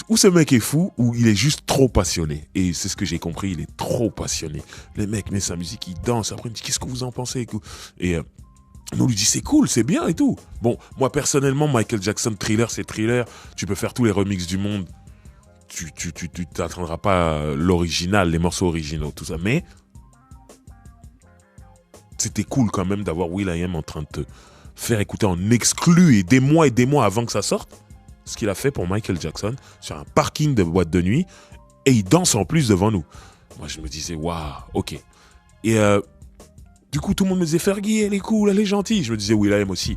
ou ce mec est fou, ou il est juste trop passionné. Et c'est ce que j'ai compris, il est trop passionné. Le mec met sa musique, il danse, après il me dit, qu'est-ce que vous en pensez? Et nous lui dit, c'est cool, c'est bien et tout. Bon, moi personnellement, Michael Jackson, Thriller, c'est Thriller. Tu peux faire tous les remixes du monde. Tu t'attendras pas l'original, les morceaux originaux, tout ça. Mais c'était cool quand même d'avoir will.i.am en train de te faire écouter en exclu et des mois avant que ça sorte. Ce qu'il a fait pour Michael Jackson sur un parking de boîte de nuit et il danse en plus devant nous. Moi je me disais waouh, ok. Et du coup tout le monde me disait Fergie, elle est cool, elle est gentille. Je me disais will.i.am aussi.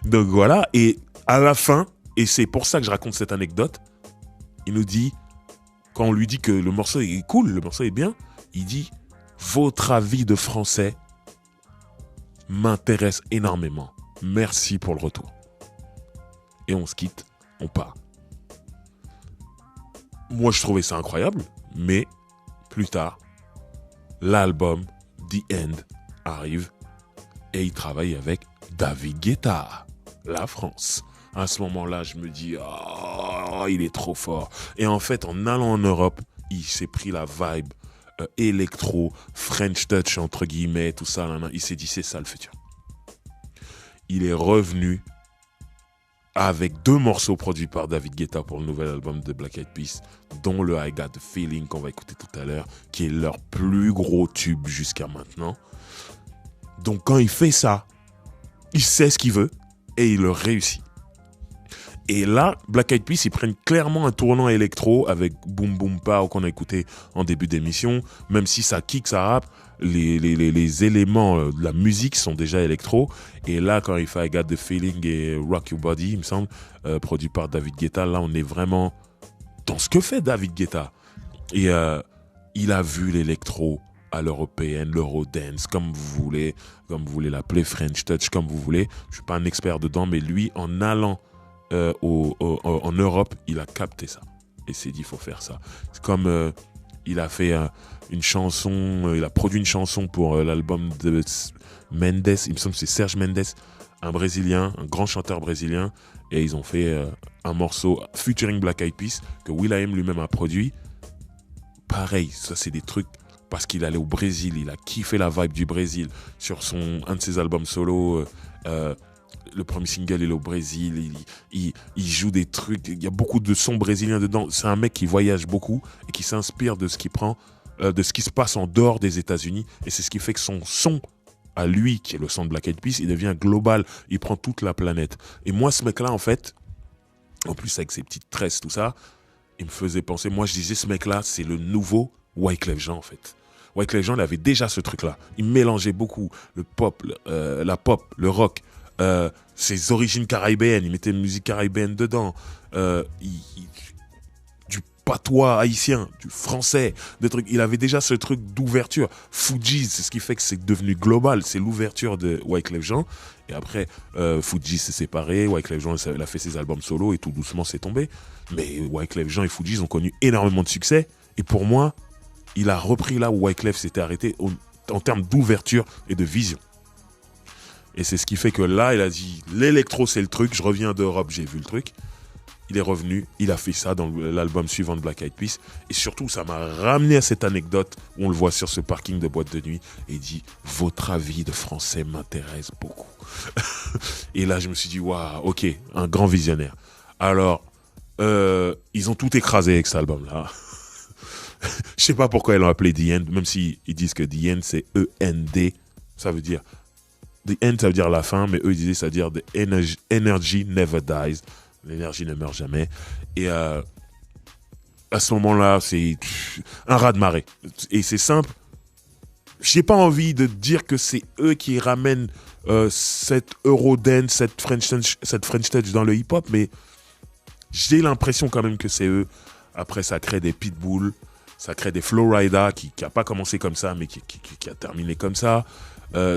Donc voilà, et à la fin, et c'est pour ça que je raconte cette anecdote, il nous dit, quand on lui dit que le morceau est cool, le morceau est bien, il dit votre avis de français m'intéresse énormément. Merci pour le retour. Et on se quitte, on part. Moi, je trouvais ça incroyable, mais plus tard, l'album The End arrive et il travaille avec David Guetta, la France. À ce moment-là, je me dis, oh, il est trop fort. Et en fait, en allant en Europe, il s'est pris la vibe électro, French touch, entre guillemets, tout ça. Il s'est dit, c'est ça le futur. Il est revenu avec 2 morceaux produits par David Guetta pour le nouvel album de Black Eyed Peas, dont le I Got the Feeling qu'on va écouter tout à l'heure, qui est leur plus gros tube jusqu'à maintenant. Donc quand il fait ça, il sait ce qu'il veut et il le réussit. Et là, Black Eyed Peas, ils prennent clairement un tournant électro avec Boom Boom Pow qu'on a écouté en début d'émission. Même si ça kick, ça rappe, les éléments de la musique sont déjà électro. Et là, quand il fait I Got the Feeling et Rock Your Body, il me semble, produit par David Guetta, là, on est vraiment dans ce que fait David Guetta. Et il a vu l'électro à l'européenne, l'eurodance, comme vous voulez l'appeler, French touch, comme vous voulez. Je suis pas un expert dedans, mais lui, en allant en Europe, il a capté ça. Et s'est dit, il faut faire ça. C'est comme il a fait une chanson, il a produit une chanson pour l'album de Mendes, il me semble que c'est Serge Mendes, un Brésilien, un grand chanteur brésilien, et ils ont fait un morceau featuring Black Eyed Peas que will.i.am lui-même a produit. Pareil, ça c'est des trucs parce qu'il allait au Brésil, il a kiffé la vibe du Brésil sur un de ses albums solo. Le premier single, il est au Brésil, il joue des trucs, il y a beaucoup de sons brésiliens dedans. C'est un mec qui voyage beaucoup et qui s'inspire de ce qu'il prend, de ce qui se passe en dehors des États-Unis, et c'est ce qui fait que son son à lui, qui est le son de Black Eyed Peas, il devient global, il prend toute la planète. Et moi, ce mec-là, en fait, en plus avec ses petites tresses, tout ça, il me faisait penser, moi je disais, ce mec-là, c'est le nouveau Wyclef Jean, en fait. Wyclef Jean, il avait déjà ce truc-là. Il mélangeait beaucoup le pop, la pop, le rock, ses origines caribéennes, il mettait une musique caribéenne dedans, du patois haïtien, du français, des trucs. Il avait déjà ce truc d'ouverture. Fugees, c'est ce qui fait que c'est devenu global, c'est l'ouverture de Wyclef Jean. Et après, Fugees s'est séparé, Wyclef Jean il a fait ses albums solo et tout doucement c'est tombé. Mais Wyclef Jean et Fugees ont connu énormément de succès. Et pour moi, il a repris là où Wyclef s'était arrêté en termes d'ouverture et de vision. Et c'est ce qui fait que là, il a dit, l'électro c'est le truc, je reviens d'Europe, j'ai vu le truc. Il est revenu, il a fait ça dans l'album suivant de Black Eyed Peas. Et surtout, ça m'a ramené à cette anecdote où on le voit sur ce parking de boîte de nuit. Et il dit, votre avis de français m'intéresse beaucoup. Et là, je me suis dit, waouh, ok, un grand visionnaire. Alors, ils ont tout écrasé avec cet album-là. Je sais pas pourquoi ils l'ont appelé The End, même s'ils disent que The End, c'est E-N-D. Ça veut dire, The End, ça veut dire la fin, mais eux, ils disaient, ça veut dire The Energy Never Dies. L'énergie ne meurt jamais. Et à ce moment-là, c'est un raz-de-marée. Et c'est simple. J'ai pas envie de dire que c'est eux qui ramènent cette Eurodance, cette French Touch dans le hip-hop, mais j'ai l'impression quand même que c'est eux. Après, ça crée des Pitbull, ça crée des Florida qui a pas commencé comme ça, mais qui a terminé comme ça.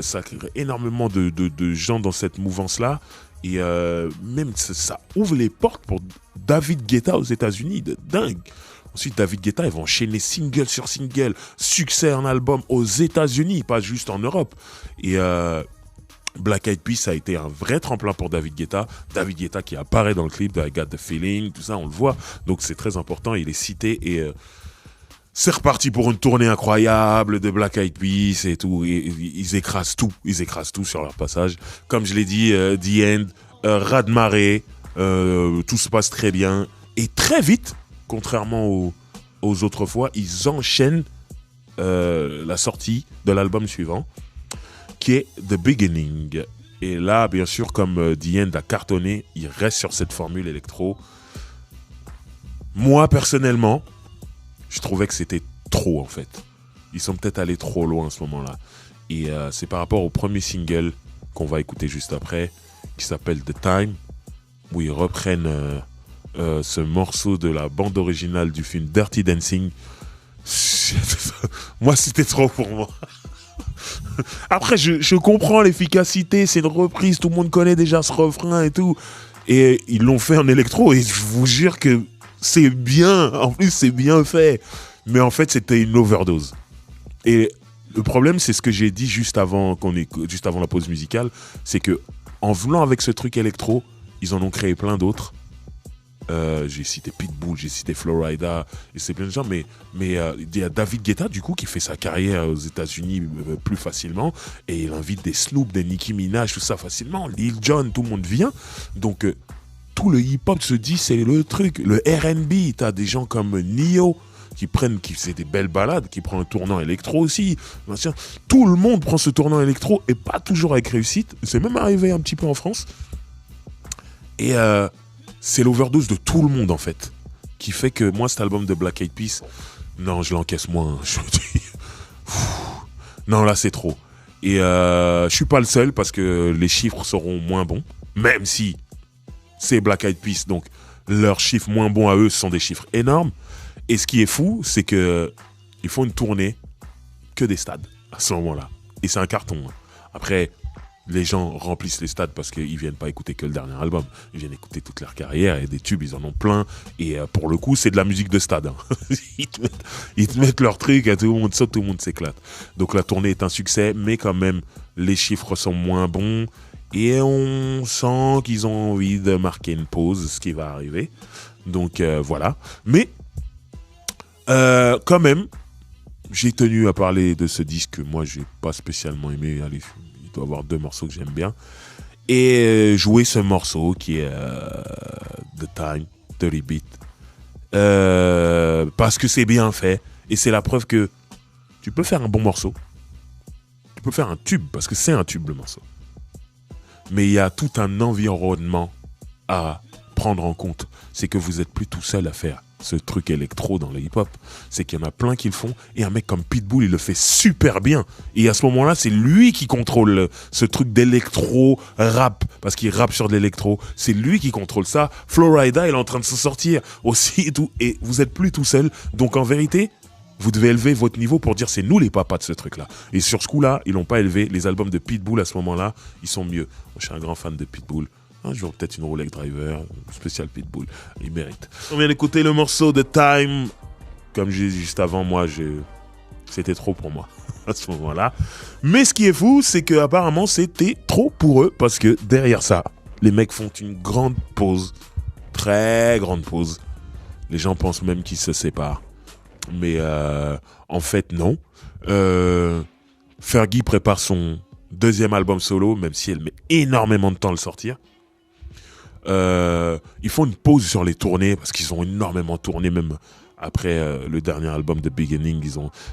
Ça crée énormément de gens dans cette mouvance-là. Et même ça ouvre les portes pour David Guetta aux États-Unis, de dingue. Ensuite, David Guetta, il va enchaîner single sur single, succès en album aux États-Unis, pas juste en Europe. Et Black Eyed Peas, ça a été un vrai tremplin pour David Guetta. David Guetta qui apparaît dans le clip de I Got the Feeling, tout ça, on le voit. Donc c'est très important, il est cité et c'est reparti pour une tournée incroyable de Black Eyed Peas et tout. Et ils écrasent tout sur leur passage. Comme je l'ai dit, The End, raz-de-marée, tout se passe très bien. Et très vite, contrairement aux autres fois, ils enchaînent la sortie de l'album suivant, qui est The Beginning. Et là, bien sûr, comme The End a cartonné, il reste sur cette formule électro. Moi, personnellement, je trouvais que c'était trop, en fait. Ils sont peut-être allés trop loin à ce moment-là. Et c'est par rapport au premier single qu'on va écouter juste après, qui s'appelle The Time, où ils reprennent ce morceau de la bande originale du film Dirty Dancing. Moi, c'était trop pour moi. Après, je comprends l'efficacité, c'est une reprise, tout le monde connaît déjà ce refrain et tout. Et ils l'ont fait en électro, et je vous jure que c'est bien, en plus c'est bien fait. Mais en fait, c'était une overdose. Et le problème, c'est ce que j'ai dit juste avant la pause musicale, c'est que en voulant avec ce truc électro, ils en ont créé plein d'autres. J'ai cité Pitbull, j'ai cité Florida, et c'est plein de gens, mais il y a David Guetta du coup qui fait sa carrière aux États-Unis plus facilement, et il invite des Snoop, des Nicki Minaj, tout ça facilement, Lil Jon, tout le monde vient, donc tout le hip-hop se dit c'est le truc, le R&B, t'as des gens comme Nio qui c'est des belles balades, qui prend un tournant électro aussi, tout le monde prend ce tournant électro, et pas toujours avec réussite, c'est même arrivé un petit peu en France, et c'est l'overdose de tout le monde en fait, qui fait que moi cet album de Black Eyed Peas, non je l'encaisse moins, je me dis, non là c'est trop, et je suis pas le seul parce que les chiffres seront moins bons, même si c'est Black Eyed Peas, donc leurs chiffres moins bons à eux sont des chiffres énormes, et ce qui est fou c'est que ils font une tournée que des stades à ce moment-là. Et c'est un carton. Hein. Après, les gens remplissent les stades parce qu'ils viennent pas écouter que le dernier album. Ils viennent écouter toute leur carrière et des tubes, ils en ont plein. Et pour le coup, c'est de la musique de stade. Hein. Ils te mettent leur truc, et tout le monde saute, tout le monde s'éclate. Donc la tournée est un succès, mais quand même, les chiffres sont moins bons. Et on sent qu'ils ont envie de marquer une pause, ce qui va arriver. Donc voilà. Mais quand même, j'ai tenu à parler de ce disque que moi, j'ai pas spécialement aimé. Allez, il doit y avoir 2 morceaux que j'aime bien. Et jouer ce morceau qui est The Time, 30 Beat. Parce que c'est bien fait. Et c'est la preuve que tu peux faire un bon morceau. Tu peux faire un tube, parce que c'est un tube le morceau. Mais il y a tout un environnement à prendre en compte. C'est que vous n'êtes plus tout seul à faire ce truc électro dans le hip-hop. C'est qu'il y en a plein qui le font. Et un mec comme Pitbull, il le fait super bien. Et à ce moment-là, c'est lui qui contrôle ce truc d'électro-rap. Parce qu'il rappe sur de l'électro. C'est lui qui contrôle ça. Flo Rida, il est en train de se sortir aussi et tout. Et vous n'êtes plus tout seul. Donc en vérité, vous devez élever votre niveau pour dire c'est nous les papas de ce truc-là. Et sur ce coup-là, ils l'ont pas élevé. Les albums de Pitbull à ce moment-là, ils sont mieux. Moi, je suis un grand fan de Pitbull. Un jour, peut-être une Rolex Driver, spécial Pitbull. Il mérite. On vient d'écouter le morceau de Time. Comme j'ai dit juste avant, moi, c'était trop pour moi à ce moment-là. Mais ce qui est fou, c'est qu'apparemment, c'était trop pour eux. Parce que derrière ça, les mecs font une grande pause. Très grande pause. Les gens pensent même qu'ils se séparent. Mais en fait, non. Fergie prépare son 2e album solo, même si elle met énormément de temps à le sortir. Ils font une pause sur les tournées, parce qu'ils ont énormément tourné, même après le dernier album de Beginning,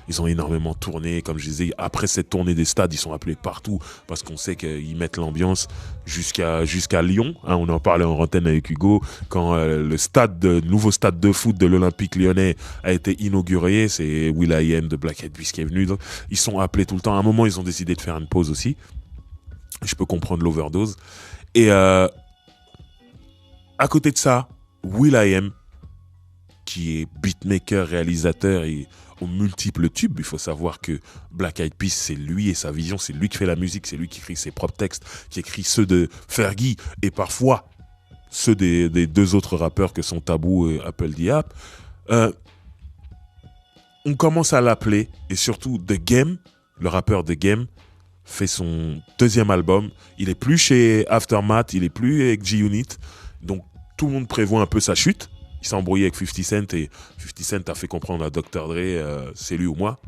ils ont énormément tourné. Comme je disais, après cette tournée des stades, ils sont appelés partout, parce qu'on sait qu'ils mettent l'ambiance jusqu'à Lyon. Hein, on en parlait en antenne avec Hugo, quand le nouveau stade de foot de l'Olympique Lyonnais a été inauguré. C'est will.i.am de Black Eyed Peas qui est venu. Donc, ils sont appelés tout le temps. À un moment, ils ont décidé de faire une pause aussi. Je peux comprendre l'overdose. Et à côté de ça, will.i.am, qui est beatmaker, réalisateur et aux multiples tubes. Il faut savoir que Black Eyed Peas, c'est lui et sa vision, c'est lui qui fait la musique, c'est lui qui écrit ses propres textes, qui écrit ceux de Fergie et parfois ceux des 2 autres rappeurs que sont Taboo et Apple Diap. On commence à l'appeler, et surtout The Game, le rappeur The Game, fait son 2e album. Il est plus chez Aftermath, il est plus avec G-Unit, donc tout le monde prévoit un peu sa chute. Il s'est embrouillé avec 50 Cent et 50 Cent a fait comprendre à Dr. Dre, c'est lui ou moi.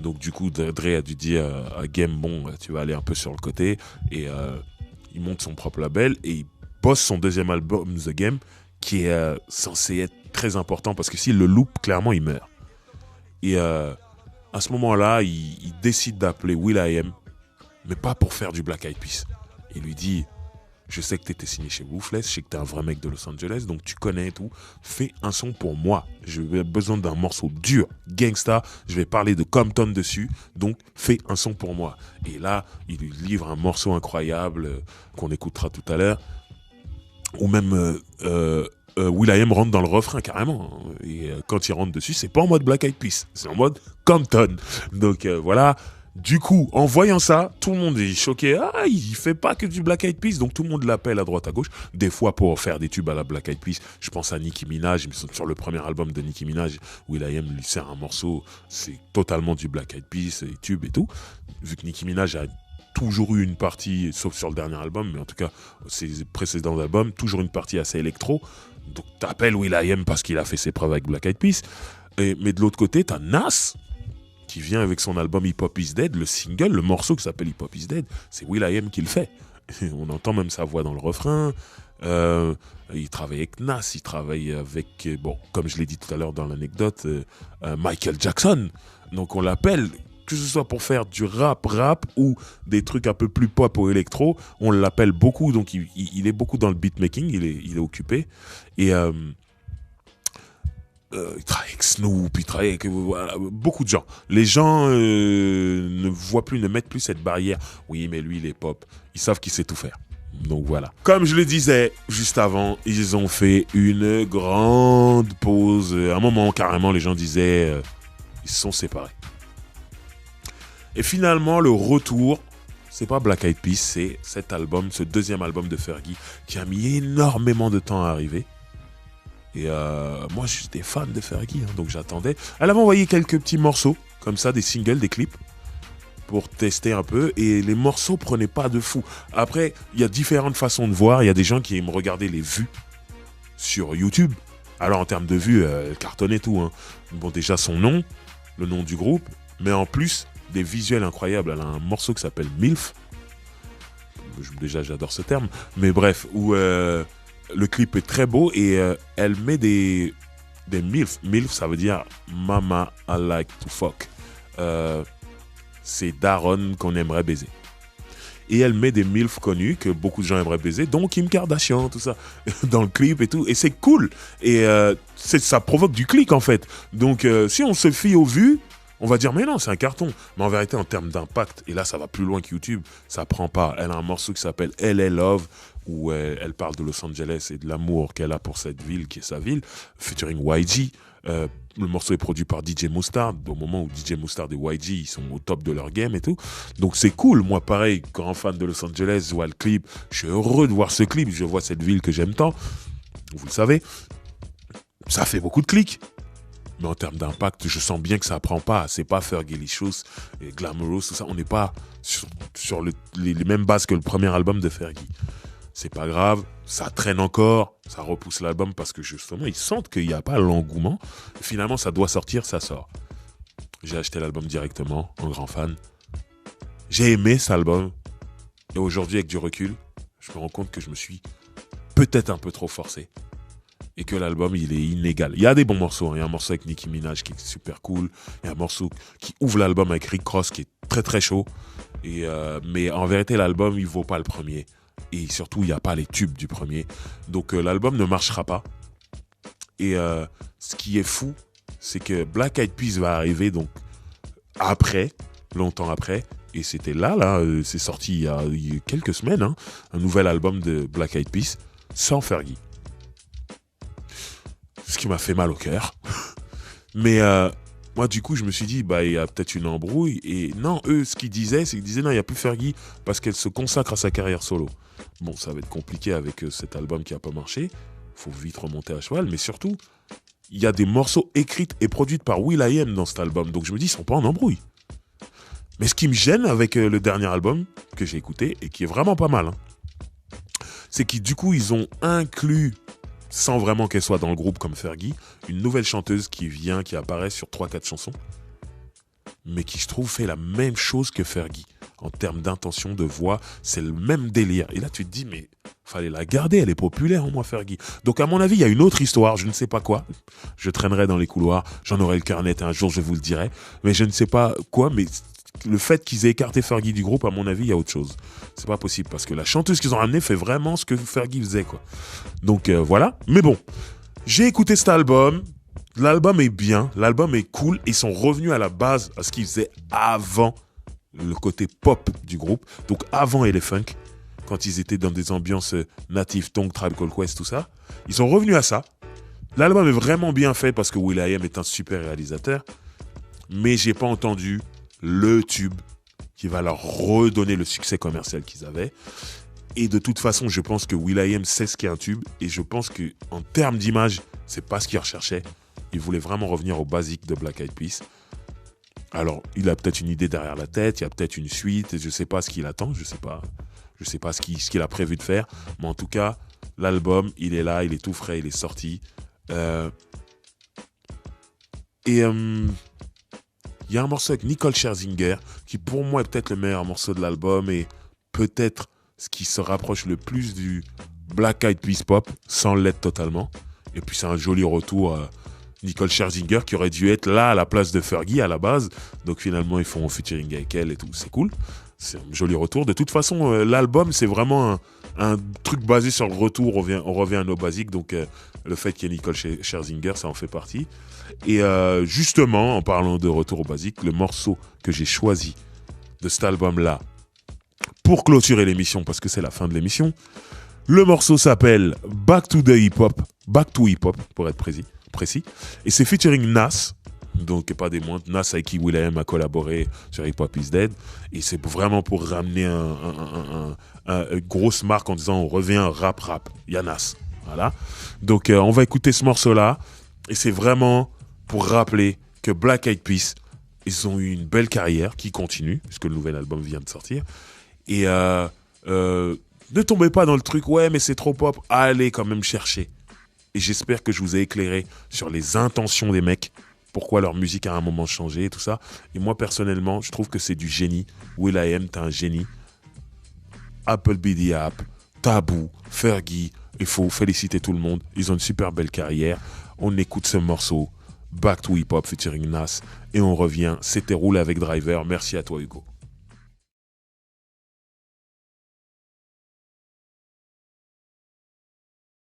Donc du coup, Dre a dû dire à Game, bon, tu vas aller un peu sur le côté. Et il monte son propre label et il bosse son 2e album, The Game, qui est censé être très important parce que s'il le loupe, clairement, il meurt. Et à ce moment-là, il décide d'appeler will.i.am, mais pas pour faire du Black Eyed Peas. Il lui dit... Je sais que tu étais signé chez Ruthless, je sais que tu es un vrai mec de Los Angeles, donc tu connais et tout. Fais un son pour moi. J'ai besoin d'un morceau dur, gangsta. Je vais parler de Compton dessus, donc fais un son pour moi. Et là, il lui livre un morceau incroyable qu'on écoutera tout à l'heure. Ou même will.i.am rentre dans le refrain carrément. Et quand il rentre dessus, c'est pas en mode Black Eyed Peas, c'est en mode Compton. Donc voilà. Du coup, en voyant ça, tout le monde est choqué. Ah, il fait pas que du Black Eyed Peas, donc tout le monde l'appelle à droite à gauche. Des fois pour faire des tubes à la Black Eyed Peas. Je pense à Nicki Minaj, sur le premier album de Nicki Minaj, will.i.am lui sert un morceau, c'est totalement du Black Eyed Peas, et tubes et tout. Vu que Nicki Minaj a toujours eu une partie, sauf sur le dernier album, mais en tout cas ses précédents albums, toujours une partie assez électro. Donc t'appelles will.i.am parce qu'il a fait ses preuves avec Black Eyed Peas. Mais de l'autre côté, t'as Nas, qui vient avec son album Hip Hop Is Dead, le single, le morceau qui s'appelle Hip Hop Is Dead, c'est will.i.am qui le fait. On entend même sa voix dans le refrain. Il travaille avec Nas, il travaille avec, bon, comme je l'ai dit tout à l'heure dans l'anecdote, Michael Jackson. Donc on l'appelle, que ce soit pour faire du rap ou des trucs un peu plus pop ou électro, on l'appelle beaucoup, donc il est beaucoup dans le beatmaking, il est occupé. Et il travaille avec Snoop, il travaille avec voilà, beaucoup de gens. Les gens ne mettent plus cette barrière. Oui, mais lui, il est pop. Ils savent qu'il sait tout faire. Donc voilà. Comme je le disais juste avant, ils ont fait une grande pause. À un moment, carrément, les gens disaient ils se sont séparés. Et finalement, le retour, c'est pas Black Eyed Peas, c'est cet album, ce deuxième album de Fergie, qui a mis énormément de temps à arriver. Et moi, j'étais fan de Fergie, hein, donc j'attendais. Elle avait envoyé quelques petits morceaux, comme ça, des singles, des clips, pour tester un peu. Et les morceaux prenaient pas de fou. Après, il y a différentes façons de voir. Il y a des gens qui aiment regarder les vues sur YouTube. Alors, en termes de vues, elle cartonnait tout. Hein. Bon, déjà, son nom, le nom du groupe, mais en plus, des visuels incroyables. Elle a un morceau qui s'appelle MILF. Déjà, j'adore ce terme. Mais bref, où le clip est très beau et elle met des MILF. MILF, ça veut dire Mama I Like to Fuck. C'est daronne qu'on aimerait baiser. Et elle met des MILF connus que beaucoup de gens aimeraient baiser, dont Kim Kardashian, tout ça, dans le clip et tout. Et c'est cool. Et ça provoque du clic, en fait. Donc, si on se fie aux vues, on va dire, mais non, c'est un carton. Mais en vérité, en termes d'impact, et là, ça va plus loin que YouTube, ça prend pas. Elle a un morceau qui s'appelle LA Love, où elle parle de Los Angeles et de l'amour qu'elle a pour cette ville, qui est sa ville, featuring YG. Le morceau est produit par DJ Mustard, au moment où DJ Mustard et YG ils sont au top de leur game et tout. Donc c'est cool. Moi, pareil, grand fan de Los Angeles, je vois le clip. Je suis heureux de voir ce clip. Je vois cette ville que j'aime tant. Vous le savez. Ça fait beaucoup de clics. Mais en termes d'impact, je sens bien que ça prend pas. C'est pas Fergalicious et Glamorous, tout ça. On n'est pas sur les mêmes bases que le premier album de Fergie. C'est pas grave, ça traîne encore, ça repousse l'album parce que justement, ils sentent qu'il n'y a pas l'engouement. Finalement, ça doit sortir, ça sort. J'ai acheté l'album directement, en grand fan. J'ai aimé cet album. Et aujourd'hui, avec du recul, je me rends compte que je me suis peut-être un peu trop forcé. Et que l'album, il est inégal. Il y a des bons morceaux. Il y a un morceau avec Nicki Minaj qui est super cool. Il y a un morceau qui ouvre l'album avec Rick Ross qui est très très chaud. Mais en vérité, l'album, il vaut pas le premier. Et surtout, il n'y a pas les tubes du premier. Donc, l'album ne marchera pas. Et ce qui est fou, c'est que Black Eyed Peas va arriver donc après, longtemps après. Et c'était là, c'est sorti il y a quelques semaines, hein, un nouvel album de Black Eyed Peas sans Fergie. Ce qui m'a fait mal au cœur. Mais moi, du coup, je me suis dit, il y a peut-être une embrouille. Et non, eux, ce qu'ils disaient, c'est qu'ils disaient, non, il n'y a plus Fergie parce qu'elle se consacre à sa carrière solo. Bon, ça va être compliqué avec cet album qui n'a pas marché. Il faut vite remonter à cheval. Mais surtout, il y a des morceaux écrits et produits par will.i.am dans cet album. Donc je me dis, ils ne sont pas en embrouille. Mais ce qui me gêne avec le dernier album que j'ai écouté, et qui est vraiment pas mal, hein, c'est qu'ils, du coup, ils ont inclus, sans vraiment qu'elle soit dans le groupe comme Fergie, une nouvelle chanteuse qui apparaît sur 3-4 chansons, mais qui, je trouve, fait la même chose que Fergie. En termes d'intention, de voix, c'est le même délire. Et là, tu te dis, mais fallait la garder, elle est populaire, moi, Fergie. Donc, à mon avis, il y a une autre histoire, je ne sais pas quoi. Je traînerai dans les couloirs, j'en aurai le cœur net, un jour, je vous le dirai. Mais je ne sais pas quoi, mais le fait qu'ils aient écarté Fergie du groupe, à mon avis, il y a autre chose. C'est pas possible, parce que la chanteuse qu'ils ont ramenée fait vraiment ce que Fergie faisait, quoi. Donc, voilà. Mais bon, j'ai écouté cet album. L'album est bien, l'album est cool. Ils sont revenus à la base, à ce qu'ils faisaient avant le côté pop du groupe. Donc avant Elephunk, quand ils étaient dans des ambiances Native Tongue, Tribe Called Quest, tout ça. Ils sont revenus à ça. L'album est vraiment bien fait parce que will.i.am est un super réalisateur. Mais j'ai pas entendu le tube qui va leur redonner le succès commercial qu'ils avaient. Et de toute façon, je pense que will.i.am sait ce qu'est un tube. Et je pense qu'en termes d'image, c'est pas ce qu'il recherchait. Il voulait vraiment revenir au basique de Black Eyed Peas. Alors, il a peut-être une idée derrière la tête, il y a peut-être une suite, je ne sais pas ce qu'il attend, je ne sais pas ce qu'il a prévu de faire. Mais en tout cas, l'album, il est là, il est tout frais, il est sorti. Il y a un morceau avec Nicole Scherzinger, qui pour moi est peut-être le meilleur morceau de l'album et peut-être ce qui se rapproche le plus du Black Eyed Peas pop, sans l'être totalement. Et puis c'est un joli retour Nicole Scherzinger qui aurait dû être là à la place de Fergie à la base. Donc finalement ils font un featuring avec elle et tout, c'est cool. C'est un joli retour. De toute façon, l'album c'est vraiment un truc basé sur le retour, on revient à nos basiques. Donc le fait qu'il y ait Nicole Scherzinger, ça en fait partie. Et justement, en parlant de retour aux basiques, le morceau que j'ai choisi de cet album-là pour clôturer l'émission, parce que c'est la fin de l'émission, le morceau s'appelle Back to Hip Hop pour être précis. Et c'est featuring Nas, Donc pas des moindres. Nas avec Will.i.am a collaboré sur Hip Hop Is Dead. Et c'est vraiment pour ramener une grosse marque en disant on revient rap. Il y a Nas. Voilà. Donc on va écouter ce morceau-là. Et c'est vraiment pour rappeler que Black Eyed Peas, ils ont eu une belle carrière qui continue, puisque le nouvel album vient de sortir. Et ne tombez pas dans le truc, ouais, mais c'est trop pop. Allez quand même chercher. Et j'espère que je vous ai éclairé sur les intentions des mecs, pourquoi leur musique a à un moment changé et tout ça. Et moi, personnellement, je trouve que c'est du génie. Will.i.am, t'es un génie. Apple BD App, Taboo, Fergie, il faut féliciter tout le monde. Ils ont une super belle carrière. On écoute ce morceau, Back to Hip Hop featuring Nas, et on revient. C'était Roule avec Driver. Merci à toi, Hugo.